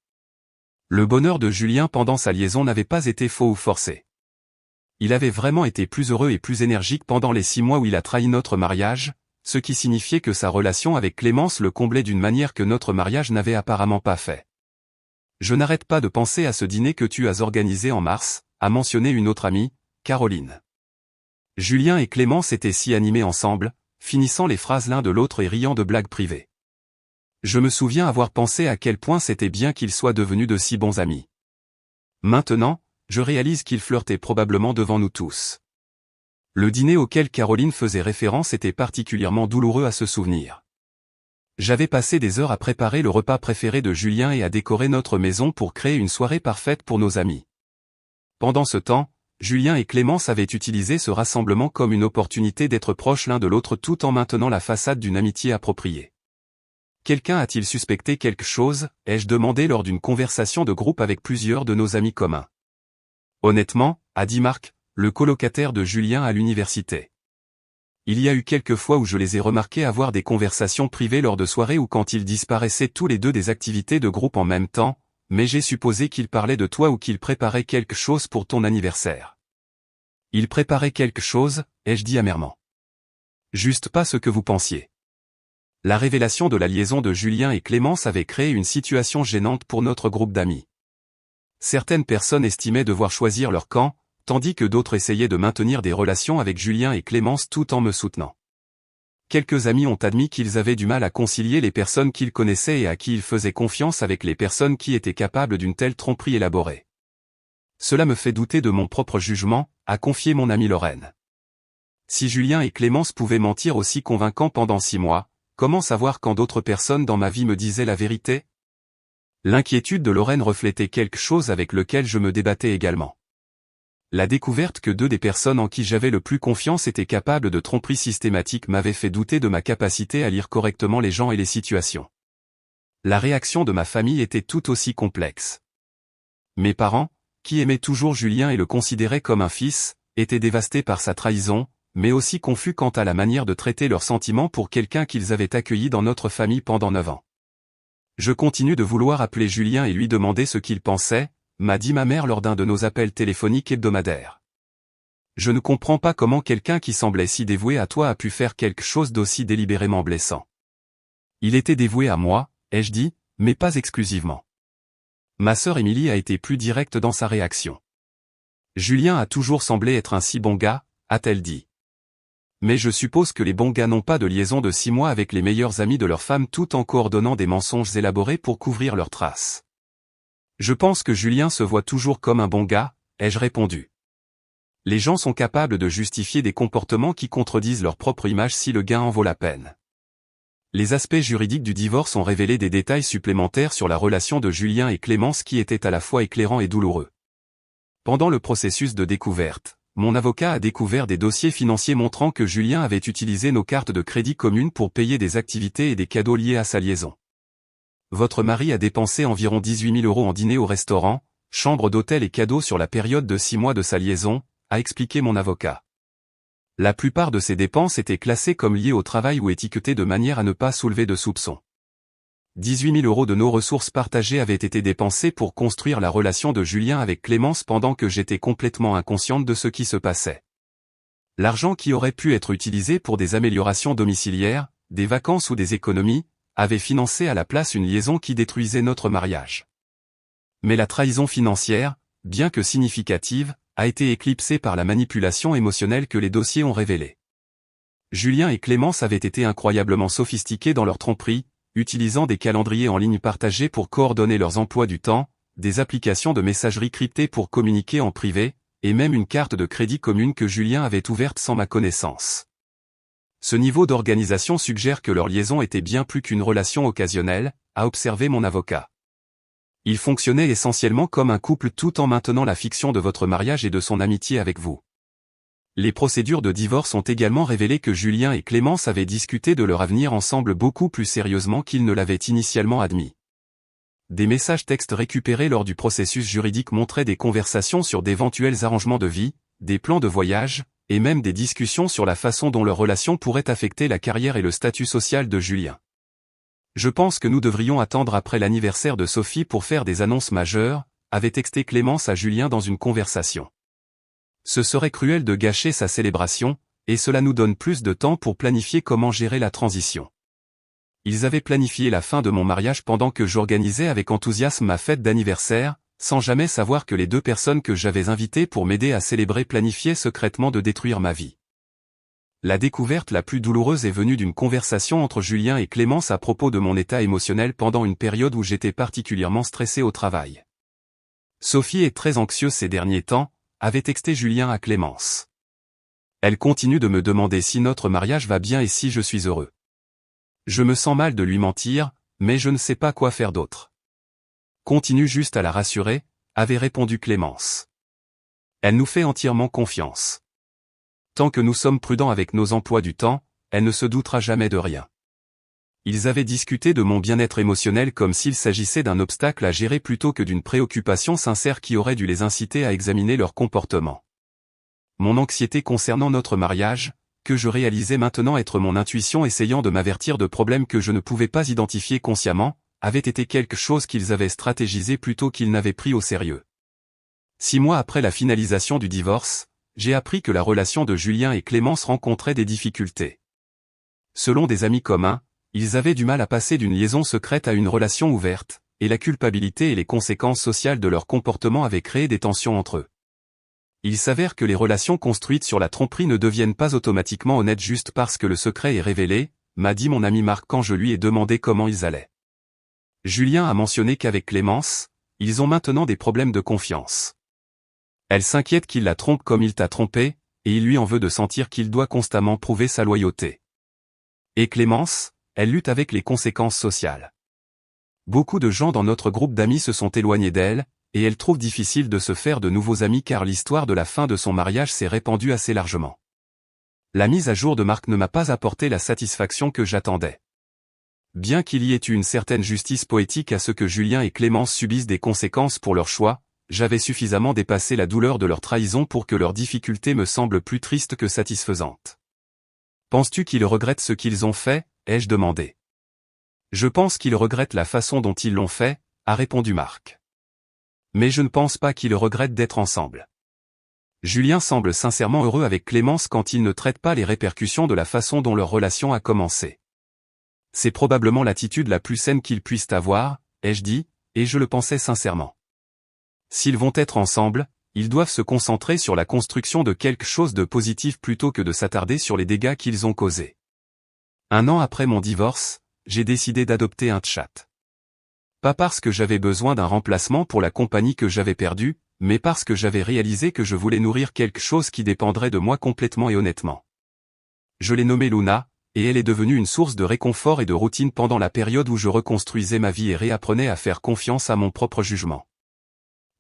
Le bonheur de Julien pendant sa liaison n'avait pas été faux ou forcé. Il avait vraiment été plus heureux et plus énergique pendant les 6 mois où il a trahi notre mariage, ce qui signifiait que sa relation avec Clémence le comblait d'une manière que notre mariage n'avait apparemment pas fait. Je n'arrête pas de penser à ce dîner que tu as organisé en mars, a mentionné une autre amie, Caroline. Julien et Clémence étaient si animés ensemble, finissant les phrases l'un de l'autre et riant de blagues privées. Je me souviens avoir pensé à quel point c'était bien qu'ils soient devenus de si bons amis. Maintenant, je réalise qu'ils flirtaient probablement devant nous tous. Le dîner auquel Caroline faisait référence était particulièrement douloureux à se souvenir. J'avais passé des heures à préparer le repas préféré de Julien et à décorer notre maison pour créer une soirée parfaite pour nos amis. Pendant ce temps, Julien et Clémence avaient utilisé ce rassemblement comme une opportunité d'être proches l'un de l'autre tout en maintenant la façade d'une amitié appropriée. Quelqu'un a-t-il suspecté quelque chose, ai-je demandé lors d'une conversation de groupe avec plusieurs de nos amis communs. Honnêtement, a dit Marc, le colocataire de Julien à l'université. Il y a eu quelques fois où je les ai remarqués avoir des conversations privées lors de soirées ou quand ils disparaissaient tous les deux des activités de groupe en même temps, mais j'ai supposé qu'ils parlaient de toi ou qu'ils préparaient quelque chose pour ton anniversaire. Ils préparaient quelque chose, ai-je dit amèrement. Juste pas ce que vous pensiez. La révélation de la liaison de Julien et Clémence avait créé une situation gênante pour notre groupe d'amis. Certaines personnes estimaient devoir choisir leur camp, tandis que d'autres essayaient de maintenir des relations avec Julien et Clémence tout en me soutenant. Quelques amis ont admis qu'ils avaient du mal à concilier les personnes qu'ils connaissaient et à qui ils faisaient confiance avec les personnes qui étaient capables d'une telle tromperie élaborée. Cela me fait douter de mon propre jugement, a confié mon amie Lorraine. Si Julien et Clémence pouvaient mentir aussi convaincants pendant 6 mois, comment savoir quand d'autres personnes dans ma vie me disaient la vérité? L'inquiétude de Lorraine reflétait quelque chose avec lequel je me débattais également. La découverte que 2 des personnes en qui j'avais le plus confiance étaient capables de tromperies systématiques m'avait fait douter de ma capacité à lire correctement les gens et les situations. La réaction de ma famille était tout aussi complexe. Mes parents, qui aimaient toujours Julien et le considéraient comme un fils, étaient dévastés par sa trahison, mais aussi confus quant à la manière de traiter leurs sentiments pour quelqu'un qu'ils avaient accueilli dans notre famille pendant 9 ans. Je continue de vouloir appeler Julien et lui demander ce qu'il pensait, m'a dit ma mère lors d'un de nos appels téléphoniques hebdomadaires. Je ne comprends pas comment quelqu'un qui semblait si dévoué à toi a pu faire quelque chose d'aussi délibérément blessant. Il était dévoué à moi, ai-je dit, mais pas exclusivement. Ma sœur Émilie a été plus directe dans sa réaction. Julien a toujours semblé être un si bon gars, a-t-elle dit. Mais je suppose que les bons gars n'ont pas de liaison de 6 mois avec les meilleurs amis de leur femme tout en coordonnant des mensonges élaborés pour couvrir leurs traces. Je pense que Julien se voit toujours comme un bon gars, ai-je répondu. Les gens sont capables de justifier des comportements qui contredisent leur propre image si le gain en vaut la peine. Les aspects juridiques du divorce ont révélé des détails supplémentaires sur la relation de Julien et Clémence qui étaient à la fois éclairants et douloureux. Pendant le processus de découverte, mon avocat a découvert des dossiers financiers montrant que Julien avait utilisé nos cartes de crédit communes pour payer des activités et des cadeaux liés à sa liaison. Votre mari a dépensé environ 18 000 € en dîner au restaurant, chambre d'hôtel et cadeaux sur la période de 6 mois de sa liaison, a expliqué mon avocat. La plupart de ces dépenses étaient classées comme liées au travail ou étiquetées de manière à ne pas soulever de soupçons. 18 000 € de nos ressources partagées avaient été dépensés pour construire la relation de Julien avec Clémence pendant que j'étais complètement inconsciente de ce qui se passait. L'argent qui aurait pu être utilisé pour des améliorations domiciliaires, des vacances ou des économies, avait financé à la place une liaison qui détruisait notre mariage. Mais la trahison financière, bien que significative, a été éclipsée par la manipulation émotionnelle que les dossiers ont révélée. Julien et Clémence avaient été incroyablement sophistiqués dans leur tromperie, utilisant des calendriers en ligne partagés pour coordonner leurs emplois du temps, des applications de messagerie cryptées pour communiquer en privé, et même une carte de crédit commune que Julien avait ouverte sans ma connaissance. Ce niveau d'organisation suggère que leur liaison était bien plus qu'une relation occasionnelle, a observé mon avocat. Ils fonctionnaient essentiellement comme un couple tout en maintenant la fiction de votre mariage et de son amitié avec vous. Les procédures de divorce ont également révélé que Julien et Clémence avaient discuté de leur avenir ensemble beaucoup plus sérieusement qu'ils ne l'avaient initialement admis. Des messages textes récupérés lors du processus juridique montraient des conversations sur d'éventuels arrangements de vie, des plans de voyage, et même des discussions sur la façon dont leur relation pourrait affecter la carrière et le statut social de Julien. Je pense que nous devrions attendre après l'anniversaire de Sophie pour faire des annonces majeures, avait texté Clémence à Julien dans une conversation. Ce serait cruel de gâcher sa célébration, et cela nous donne plus de temps pour planifier comment gérer la transition. Ils avaient planifié la fin de mon mariage pendant que j'organisais avec enthousiasme ma fête d'anniversaire, sans jamais savoir que les 2 personnes que j'avais invitées pour m'aider à célébrer planifiaient secrètement de détruire ma vie. La découverte la plus douloureuse est venue d'une conversation entre Julien et Clémence à propos de mon état émotionnel pendant une période où j'étais particulièrement stressé au travail. Sophie est très anxieuse ces derniers temps, avait texté Julien à Clémence. Elle continue de me demander si notre mariage va bien et si je suis heureux. Je me sens mal de lui mentir, mais je ne sais pas quoi faire d'autre. Continue juste à la rassurer, avait répondu Clémence. Elle nous fait entièrement confiance. Tant que nous sommes prudents avec nos emplois du temps, elle ne se doutera jamais de rien. Ils avaient discuté de mon bien-être émotionnel comme s'il s'agissait d'un obstacle à gérer plutôt que d'une préoccupation sincère qui aurait dû les inciter à examiner leur comportement. Mon anxiété concernant notre mariage, que je réalisais maintenant être mon intuition essayant de m'avertir de problèmes que je ne pouvais pas identifier consciemment, avait été quelque chose qu'ils avaient stratégisé plutôt qu'ils n'avaient pris au sérieux. 6 mois après la finalisation du divorce, j'ai appris que la relation de Julien et Clémence rencontrait des difficultés. Selon des amis communs, ils avaient du mal à passer d'une liaison secrète à une relation ouverte, et la culpabilité et les conséquences sociales de leur comportement avaient créé des tensions entre eux. Il s'avère que les relations construites sur la tromperie ne deviennent pas automatiquement honnêtes juste parce que le secret est révélé, m'a dit mon ami Marc quand je lui ai demandé comment ils allaient. Julien a mentionné qu'avec Clémence, ils ont maintenant des problèmes de confiance. Elle s'inquiète qu'il la trompe comme il t'a trompé, et il lui en veut de sentir qu'il doit constamment prouver sa loyauté. Et Clémence, elle lutte avec les conséquences sociales. Beaucoup de gens dans notre groupe d'amis se sont éloignés d'elle, et elle trouve difficile de se faire de nouveaux amis car l'histoire de la fin de son mariage s'est répandue assez largement. La mise à jour de Marc ne m'a pas apporté la satisfaction que j'attendais. Bien qu'il y ait eu une certaine justice poétique à ce que Julien et Clémence subissent des conséquences pour leur choix, j'avais suffisamment dépassé la douleur de leur trahison pour que leurs difficultés me semblent plus tristes que satisfaisantes. Penses-tu qu'ils regrettent ce qu'ils ont fait ? Ai-je demandé. Je pense qu'ils regrettent la façon dont ils l'ont fait, a répondu Marc. Mais je ne pense pas qu'ils regrettent d'être ensemble. Julien semble sincèrement heureux avec Clémence quand il ne traite pas les répercussions de la façon dont leur relation a commencé. C'est probablement l'attitude la plus saine qu'ils puissent avoir, ai-je dit, et je le pensais sincèrement. S'ils vont être ensemble, ils doivent se concentrer sur la construction de quelque chose de positif plutôt que de s'attarder sur les dégâts qu'ils ont causés. 1 an après mon divorce, j'ai décidé d'adopter un chat. Pas parce que j'avais besoin d'un remplacement pour la compagnie que j'avais perdue, mais parce que j'avais réalisé que je voulais nourrir quelque chose qui dépendrait de moi complètement et honnêtement. Je l'ai nommée Luna, et elle est devenue une source de réconfort et de routine pendant la période où je reconstruisais ma vie et réapprenais à faire confiance à mon propre jugement.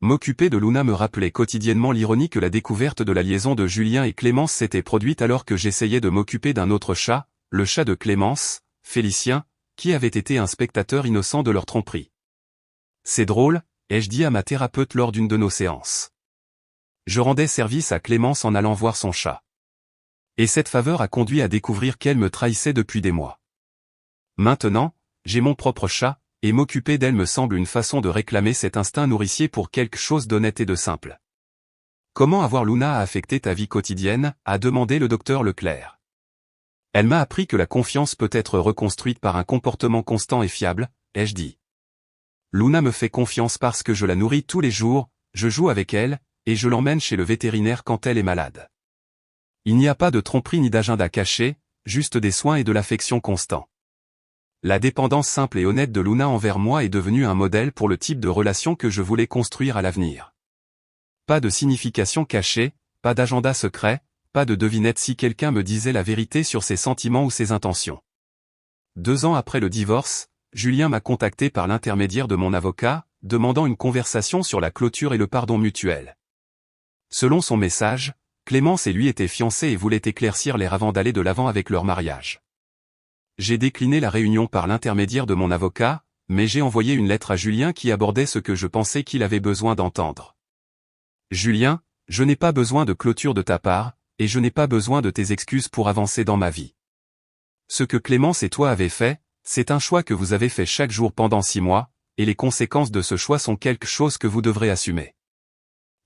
M'occuper de Luna me rappelait quotidiennement l'ironie que la découverte de la liaison de Julien et Clémence s'était produite alors que j'essayais de m'occuper d'un autre chat, le chat de Clémence, Félicien, qui avait été un spectateur innocent de leur tromperie. C'est drôle, ai-je dit à ma thérapeute lors d'une de nos séances. Je rendais service à Clémence en allant voir son chat. Et cette faveur a conduit à découvrir qu'elle me trahissait depuis des mois. Maintenant, j'ai mon propre chat, et m'occuper d'elle me semble une façon de réclamer cet instinct nourricier pour quelque chose d'honnête et de simple. Comment avoir Luna a affecté ta vie quotidienne, a demandé le docteur Leclerc. Elle m'a appris que la confiance peut être reconstruite par un comportement constant et fiable, ai-je dit. Luna me fait confiance parce que je la nourris tous les jours, je joue avec elle, et je l'emmène chez le vétérinaire quand elle est malade. Il n'y a pas de tromperie ni d'agenda caché, juste des soins et de l'affection constant. La dépendance simple et honnête de Luna envers moi est devenue un modèle pour le type de relation que je voulais construire à l'avenir. Pas de signification cachée, pas d'agenda secret, pas de devinette si quelqu'un me disait la vérité sur ses sentiments ou ses intentions. 2 ans après le divorce, Julien m'a contacté par l'intermédiaire de mon avocat, demandant une conversation sur la clôture et le pardon mutuel. Selon son message, Clémence et lui étaient fiancés et voulaient éclaircir l'air avant d'aller de l'avant avec leur mariage. J'ai décliné la réunion par l'intermédiaire de mon avocat, mais j'ai envoyé une lettre à Julien qui abordait ce que je pensais qu'il avait besoin d'entendre. Julien, je n'ai pas besoin de clôture de ta part, et je n'ai pas besoin de tes excuses pour avancer dans ma vie. Ce que Clémence et toi avez fait, c'est un choix que vous avez fait chaque jour pendant 6 mois, et les conséquences de ce choix sont quelque chose que vous devrez assumer.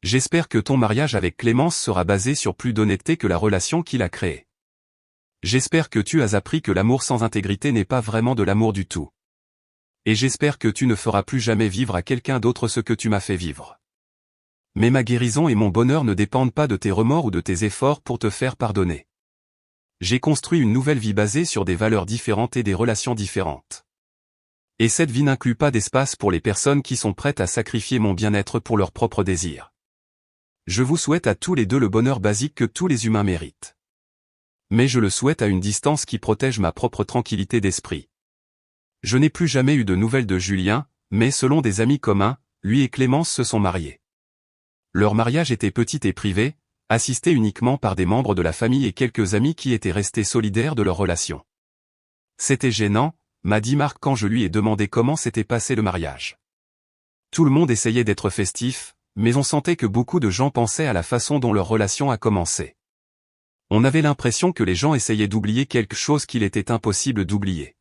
J'espère que ton mariage avec Clémence sera basé sur plus d'honnêteté que la relation qu'il a créée. J'espère que tu as appris que l'amour sans intégrité n'est pas vraiment de l'amour du tout. Et j'espère que tu ne feras plus jamais vivre à quelqu'un d'autre ce que tu m'as fait vivre. Mais ma guérison et mon bonheur ne dépendent pas de tes remords ou de tes efforts pour te faire pardonner. J'ai construit une nouvelle vie basée sur des valeurs différentes et des relations différentes. Et cette vie n'inclut pas d'espace pour les personnes qui sont prêtes à sacrifier mon bien-être pour leurs propres désirs. Je vous souhaite à tous les deux le bonheur basique que tous les humains méritent. Mais je le souhaite à une distance qui protège ma propre tranquillité d'esprit. Je n'ai plus jamais eu de nouvelles de Julien, mais selon des amis communs, lui et Clémence se sont mariés. Leur mariage était petit et privé, assisté uniquement par des membres de la famille et quelques amis qui étaient restés solidaires de leur relation. C'était gênant, m'a dit Marc quand je lui ai demandé comment s'était passé le mariage. Tout le monde essayait d'être festif, mais on sentait que beaucoup de gens pensaient à la façon dont leur relation a commencé. On avait l'impression que les gens essayaient d'oublier quelque chose qu'il était impossible d'oublier.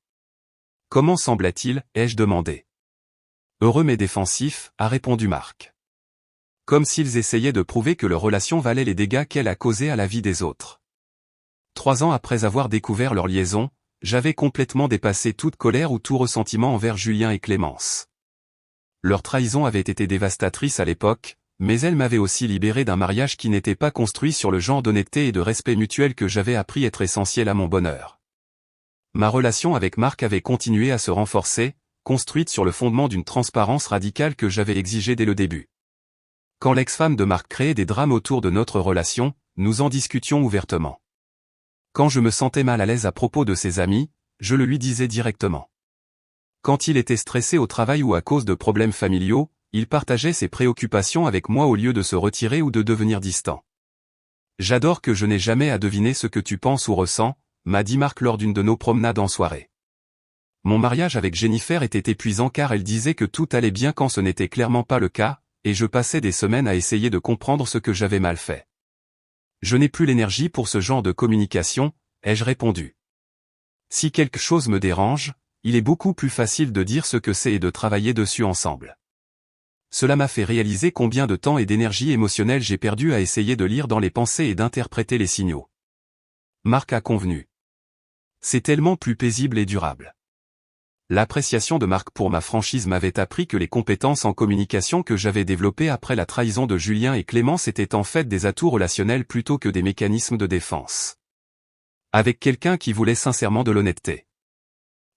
Comment semblait-il, ai-je demandé. Heureux mais défensif, a répondu Marc. Comme s'ils essayaient de prouver que leur relation valait les dégâts qu'elle a causés à la vie des autres. 3 ans après avoir découvert leur liaison, j'avais complètement dépassé toute colère ou tout ressentiment envers Julien et Clémence. Leur trahison avait été dévastatrice à l'époque, mais elle m'avait aussi libéré d'un mariage qui n'était pas construit sur le genre d'honnêteté et de respect mutuel que j'avais appris être essentiel à mon bonheur. Ma relation avec Marc avait continué à se renforcer, construite sur le fondement d'une transparence radicale que j'avais exigée dès le début. Quand l'ex-femme de Marc créait des drames autour de notre relation, nous en discutions ouvertement. Quand je me sentais mal à l'aise à propos de ses amis, je le lui disais directement. Quand il était stressé au travail ou à cause de problèmes familiaux, il partageait ses préoccupations avec moi au lieu de se retirer ou de devenir distant. J'adore que je n'ai jamais à deviner ce que tu penses ou ressens, m'a dit Marc lors d'une de nos promenades en soirée. Mon mariage avec Jennifer était épuisant car elle disait que tout allait bien quand ce n'était clairement pas le cas, et je passais des semaines à essayer de comprendre ce que j'avais mal fait. Je n'ai plus l'énergie pour ce genre de communication, ai-je répondu. Si quelque chose me dérange, il est beaucoup plus facile de dire ce que c'est et de travailler dessus ensemble. Cela m'a fait réaliser combien de temps et d'énergie émotionnelle j'ai perdu à essayer de lire dans les pensées et d'interpréter les signaux. Marc a convenu. C'est tellement plus paisible et durable. L'appréciation de Marc pour ma franchise m'avait appris que les compétences en communication que j'avais développées après la trahison de Julien et Clémence étaient en fait des atouts relationnels plutôt que des mécanismes de défense. Avec quelqu'un qui voulait sincèrement de l'honnêteté.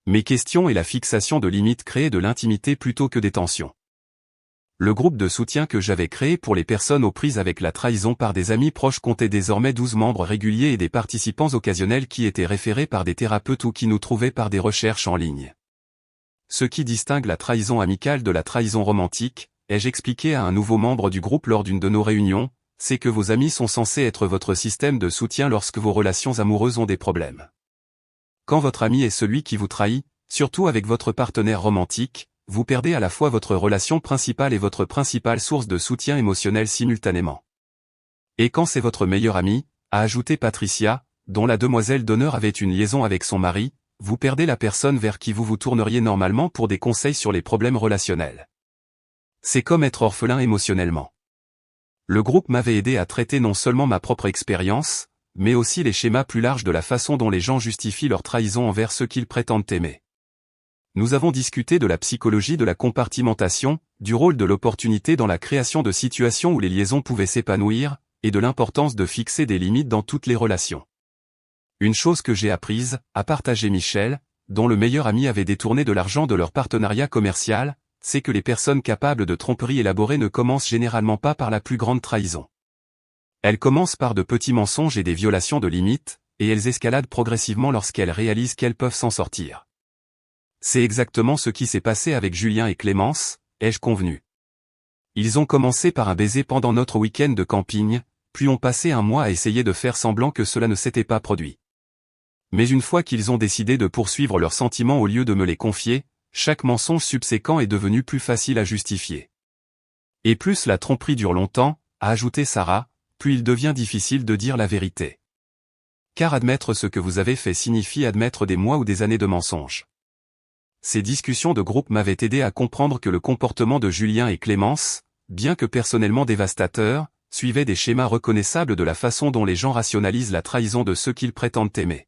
Mes questions et la fixation de limites créaient de l'intimité plutôt que des tensions. Le groupe de soutien que j'avais créé pour les personnes aux prises avec la trahison par des amis proches comptait désormais 12 membres réguliers et des participants occasionnels qui étaient référés par des thérapeutes ou qui nous trouvaient par des recherches en ligne. Ce qui distingue la trahison amicale de la trahison romantique, ai-je expliqué à un nouveau membre du groupe lors d'une de nos réunions, c'est que vos amis sont censés être votre système de soutien lorsque vos relations amoureuses ont des problèmes. Quand votre ami est celui qui vous trahit, surtout avec votre partenaire romantique, vous perdez à la fois votre relation principale et votre principale source de soutien émotionnel simultanément. Et quand c'est votre meilleure amie, a ajouté Patricia, dont la demoiselle d'honneur avait une liaison avec son mari, vous perdez la personne vers qui vous vous tourneriez normalement pour des conseils sur les problèmes relationnels. C'est comme être orphelin émotionnellement. Le groupe m'avait aidé à traiter non seulement ma propre expérience, mais aussi les schémas plus larges de la façon dont les gens justifient leur trahison envers ceux qu'ils prétendent aimer. Nous avons discuté de la psychologie de la compartimentation, du rôle de l'opportunité dans la création de situations où les liaisons pouvaient s'épanouir, et de l'importance de fixer des limites dans toutes les relations. Une chose que j'ai apprise, a partagé Michel, dont le meilleur ami avait détourné de l'argent de leur partenariat commercial, c'est que les personnes capables de tromperies élaborées ne commencent généralement pas par la plus grande trahison. Elles commencent par de petits mensonges et des violations de limites, et elles escaladent progressivement lorsqu'elles réalisent qu'elles peuvent s'en sortir. C'est exactement ce qui s'est passé avec Julien et Clémence, ai-je convenu. Ils ont commencé par un baiser pendant notre week-end de camping, puis ont passé un mois à essayer de faire semblant que cela ne s'était pas produit. Mais une fois qu'ils ont décidé de poursuivre leurs sentiments au lieu de me les confier, chaque mensonge subséquent est devenu plus facile à justifier. Et plus la tromperie dure longtemps, a ajouté Sarah, plus il devient difficile de dire la vérité. Car admettre ce que vous avez fait signifie admettre des mois ou des années de mensonges. Ces discussions de groupe m'avaient aidé à comprendre que le comportement de Julien et Clémence, bien que personnellement dévastateur, suivait des schémas reconnaissables de la façon dont les gens rationalisent la trahison de ceux qu'ils prétendent aimer.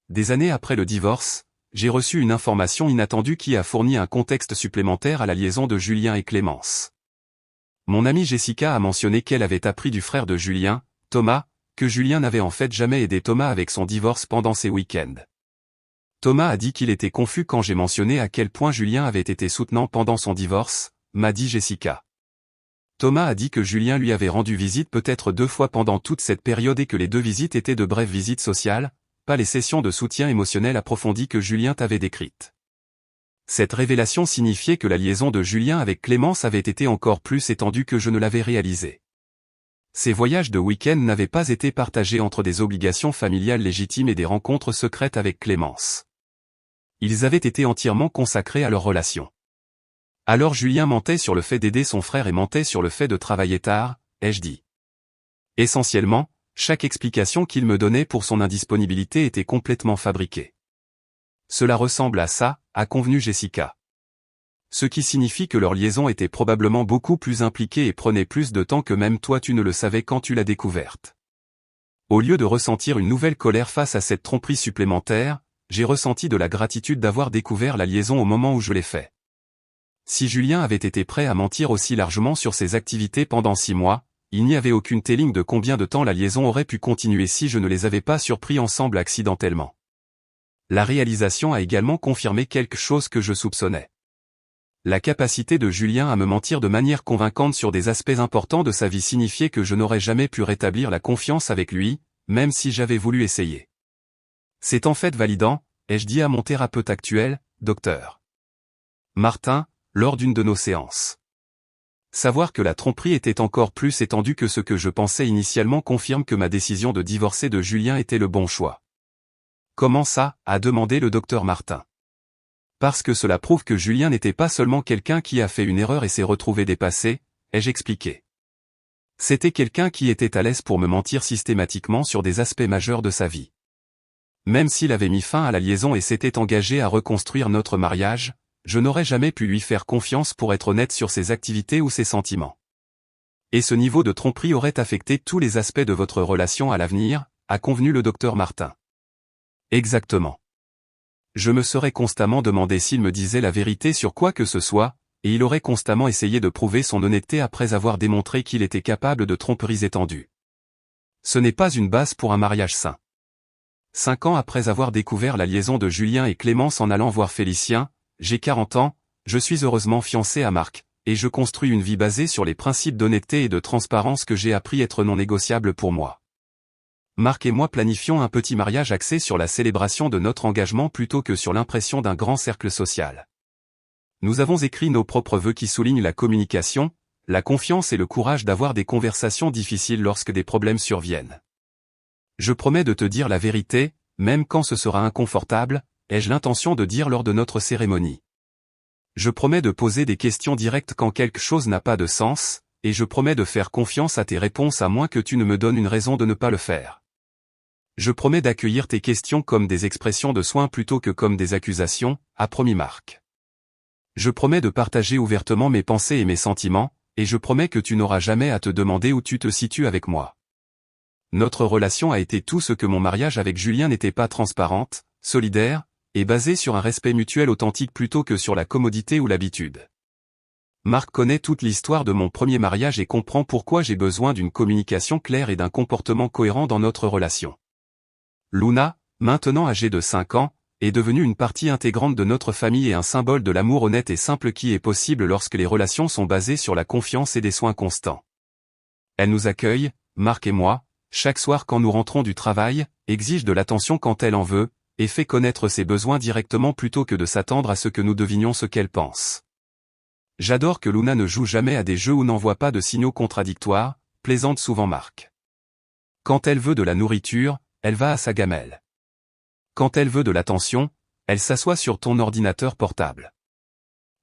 Des années après le divorce, j'ai reçu une information inattendue qui a fourni un contexte supplémentaire à la liaison de Julien et Clémence. Mon amie Jessica a mentionné qu'elle avait appris du frère de Julien, Thomas, que Julien n'avait en fait jamais aidé Thomas avec son divorce pendant ses week-ends. Thomas a dit qu'il était confus quand j'ai mentionné à quel point Julien avait été soutenant pendant son divorce, m'a dit Jessica. Thomas a dit que Julien lui avait rendu visite peut-être 2 fois pendant toute cette période et que les 2 visites étaient de brèves visites sociales, pas les sessions de soutien émotionnel approfondies que Julien t'avait décrites. Cette révélation signifiait que la liaison de Julien avec Clémence avait été encore plus étendue que je ne l'avais réalisé. Ces voyages de week-end n'avaient pas été partagés entre des obligations familiales légitimes et des rencontres secrètes avec Clémence. Ils avaient été entièrement consacrés à leur relation. Alors Julien mentait sur le fait d'aider son frère et mentait sur le fait de travailler tard, ai-je dit. Essentiellement, chaque explication qu'il me donnait pour son indisponibilité était complètement fabriquée. Cela ressemble à ça, a convenu Jessica. Ce qui signifie que leur liaison était probablement beaucoup plus impliquée et prenait plus de temps que même toi tu ne le savais quand tu l'as découverte. Au lieu de ressentir une nouvelle colère face à cette tromperie supplémentaire, j'ai ressenti de la gratitude d'avoir découvert la liaison au moment où je l'ai fait. Si Julien avait été prêt à mentir aussi largement sur ses activités pendant 6 mois, il n'y avait aucune telling de combien de temps la liaison aurait pu continuer si je ne les avais pas surpris ensemble accidentellement. La réalisation a également confirmé quelque chose que je soupçonnais. La capacité de Julien à me mentir de manière convaincante sur des aspects importants de sa vie signifiait que je n'aurais jamais pu rétablir la confiance avec lui, même si j'avais voulu essayer. C'est en fait validant, ai-je dit à mon thérapeute actuel, Dr. Martin, lors d'une de nos séances. Savoir que la tromperie était encore plus étendue que ce que je pensais initialement confirme que ma décision de divorcer de Julien était le bon choix. Comment ça, a demandé le Dr Martin. Parce que cela prouve que Julien n'était pas seulement quelqu'un qui a fait une erreur et s'est retrouvé dépassé, ai-je expliqué. C'était quelqu'un qui était à l'aise pour me mentir systématiquement sur des aspects majeurs de sa vie. Même s'il avait mis fin à la liaison et s'était engagé à reconstruire notre mariage, je n'aurais jamais pu lui faire confiance pour être honnête sur ses activités ou ses sentiments. Et ce niveau de tromperie aurait affecté tous les aspects de votre relation à l'avenir, a convenu le Dr Martin. Exactement. Je me serais constamment demandé s'il me disait la vérité sur quoi que ce soit, et il aurait constamment essayé de prouver son honnêteté après avoir démontré qu'il était capable de tromperies étendues. Ce n'est pas une base pour un mariage sain. 5 ans après avoir découvert la liaison de Julien et Clémence en allant voir Félicien, j'ai 40 ans, je suis heureusement fiancé à Marc, et je construis une vie basée sur les principes d'honnêteté et de transparence que j'ai appris être non négociables pour moi. Marc et moi planifions un petit mariage axé sur la célébration de notre engagement plutôt que sur l'impression d'un grand cercle social. Nous avons écrit nos propres vœux qui soulignent la communication, la confiance et le courage d'avoir des conversations difficiles lorsque des problèmes surviennent. Je promets de te dire la vérité, même quand ce sera inconfortable, ai-je l'intention de dire lors de notre cérémonie. Je promets de poser des questions directes quand quelque chose n'a pas de sens, et je promets de faire confiance à tes réponses à moins que tu ne me donnes une raison de ne pas le faire. Je promets d'accueillir tes questions comme des expressions de soin plutôt que comme des accusations, a promis Marc. Je promets de partager ouvertement mes pensées et mes sentiments, et je promets que tu n'auras jamais à te demander où tu te situes avec moi. Notre relation a été tout ce que mon mariage avec Julien n'était pas, transparente, solidaire, et basée sur un respect mutuel authentique plutôt que sur la commodité ou l'habitude. Marc connaît toute l'histoire de mon premier mariage et comprend pourquoi j'ai besoin d'une communication claire et d'un comportement cohérent dans notre relation. Luna, maintenant âgée de 5 ans, est devenue une partie intégrante de notre famille et un symbole de l'amour honnête et simple qui est possible lorsque les relations sont basées sur la confiance et des soins constants. Elle nous accueille, Marc et moi, chaque soir quand nous rentrons du travail, exige de l'attention quand elle en veut, et fait connaître ses besoins directement plutôt que de s'attendre à ce que nous devinions ce qu'elle pense. J'adore que Luna ne joue jamais à des jeux ou n'envoie pas de signaux contradictoires, plaisante souvent Marc. Quand elle veut de la nourriture, elle va à sa gamelle. Quand elle veut de l'attention, elle s'assoit sur ton ordinateur portable.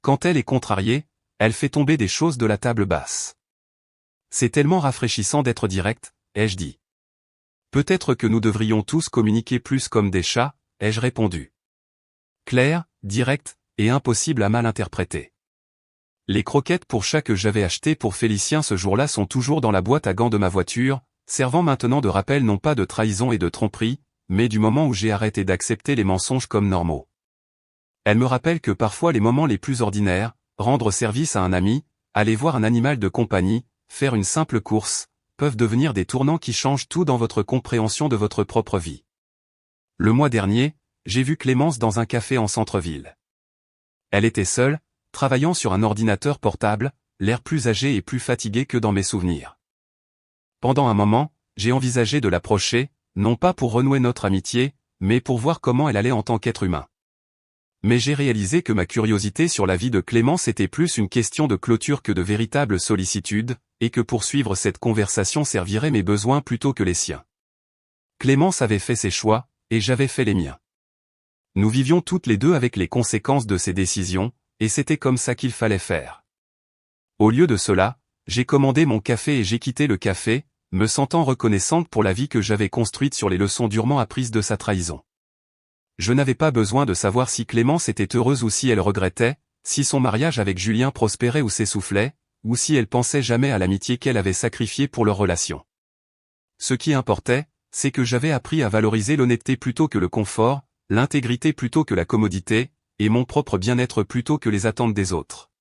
Quand elle est contrariée, elle fait tomber des choses de la table basse. C'est tellement rafraîchissant d'être direct, ai-je dit. Peut-être que nous devrions tous communiquer plus comme des chats, ai-je répondu. Clair, direct, et impossible à mal interpréter. Les croquettes pour chat que j'avais achetées pour Félicien ce jour-là sont toujours dans la boîte à gants de ma voiture, servant maintenant de rappel non pas de trahison et de tromperie, mais du moment où j'ai arrêté d'accepter les mensonges comme normaux. Elle me rappelle que parfois les moments les plus ordinaires, rendre service à un ami, aller voir un animal de compagnie, faire une simple course, peuvent devenir des tournants qui changent tout dans votre compréhension de votre propre vie. Le mois dernier, j'ai vu Clémence dans un café en centre-ville. Elle était seule, travaillant sur un ordinateur portable, l'air plus âgé et plus fatigué que dans mes souvenirs. Pendant un moment, j'ai envisagé de l'approcher, non pas pour renouer notre amitié, mais pour voir comment elle allait en tant qu'être humain. Mais j'ai réalisé que ma curiosité sur la vie de Clémence était plus une question de clôture que de véritable sollicitude, et que poursuivre cette conversation servirait mes besoins plutôt que les siens. Clémence avait fait ses choix, et j'avais fait les miens. Nous vivions toutes les deux avec les conséquences de ses décisions, et c'était comme ça qu'il fallait faire. Au lieu de cela, j'ai commandé mon café et j'ai quitté le café, me sentant reconnaissante pour la vie que j'avais construite sur les leçons durement apprises de sa trahison. Je n'avais pas besoin de savoir si Clémence était heureuse ou si elle regrettait, si son mariage avec Julien prospérait ou s'essoufflait, ou si elle pensait jamais à l'amitié qu'elle avait sacrifiée pour leur relation. Ce qui importait, c'est que j'avais appris à valoriser l'honnêteté plutôt que le confort, l'intégrité plutôt que la commodité, et mon propre bien-être plutôt que les attentes des autres.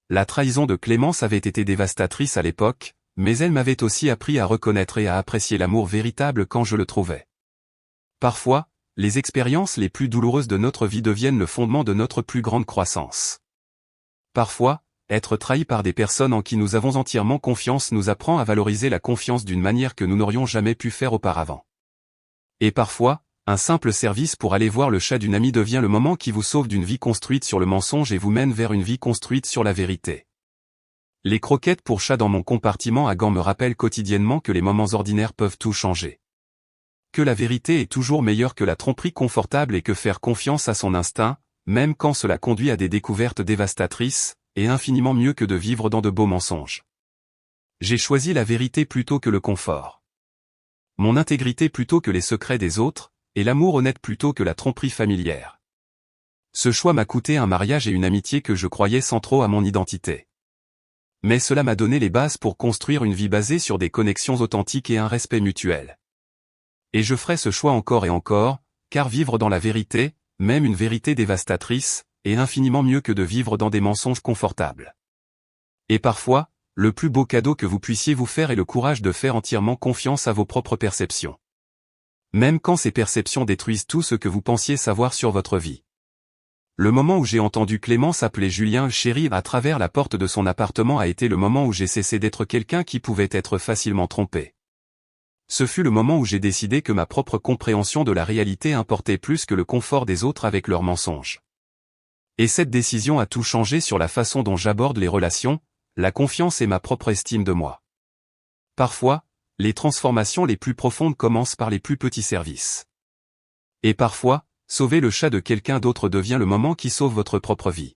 La trahison de Clémence avait été dévastatrice à l'époque, mais elle m'avait aussi appris à reconnaître et à apprécier l'amour véritable quand je le trouvais. Parfois, les expériences les plus douloureuses de notre vie deviennent le fondement de notre plus grande croissance. Parfois, être trahi par des personnes en qui nous avons entièrement confiance nous apprend à valoriser la confiance d'une manière que nous n'aurions jamais pu faire auparavant. Et parfois, un simple service pour aller voir le chat d'une amie devient le moment qui vous sauve d'une vie construite sur le mensonge et vous mène vers une vie construite sur la vérité. Les croquettes pour chat dans mon compartiment à gants me rappellent quotidiennement que les moments ordinaires peuvent tout changer. Que la vérité est toujours meilleure que la tromperie confortable et que faire confiance à son instinct, même quand cela conduit à des découvertes dévastatrices, est infiniment mieux que de vivre dans de beaux mensonges. J'ai choisi la vérité plutôt que le confort. Mon intégrité plutôt que les secrets des autres, et l'amour honnête plutôt que la tromperie familière. Ce choix m'a coûté un mariage et une amitié que je croyais centraux à mon identité. Mais cela m'a donné les bases pour construire une vie basée sur des connexions authentiques et un respect mutuel. Et je ferai ce choix encore et encore, car vivre dans la vérité, même une vérité dévastatrice, est infiniment mieux que de vivre dans des mensonges confortables. Et parfois, le plus beau cadeau que vous puissiez vous faire est le courage de faire entièrement confiance à vos propres perceptions. Même quand ces perceptions détruisent tout ce que vous pensiez savoir sur votre vie. Le moment où j'ai entendu Clémence appeler Julien chéri à travers la porte de son appartement a été le moment où j'ai cessé d'être quelqu'un qui pouvait être facilement trompé. Ce fut le moment où j'ai décidé que ma propre compréhension de la réalité importait plus que le confort des autres avec leurs mensonges. Et cette décision a tout changé sur la façon dont j'aborde les relations, la confiance et ma propre estime de moi. Parfois, les transformations les plus profondes commencent par les plus petits services. Et parfois, sauver le chat de quelqu'un d'autre devient le moment qui sauve votre propre vie.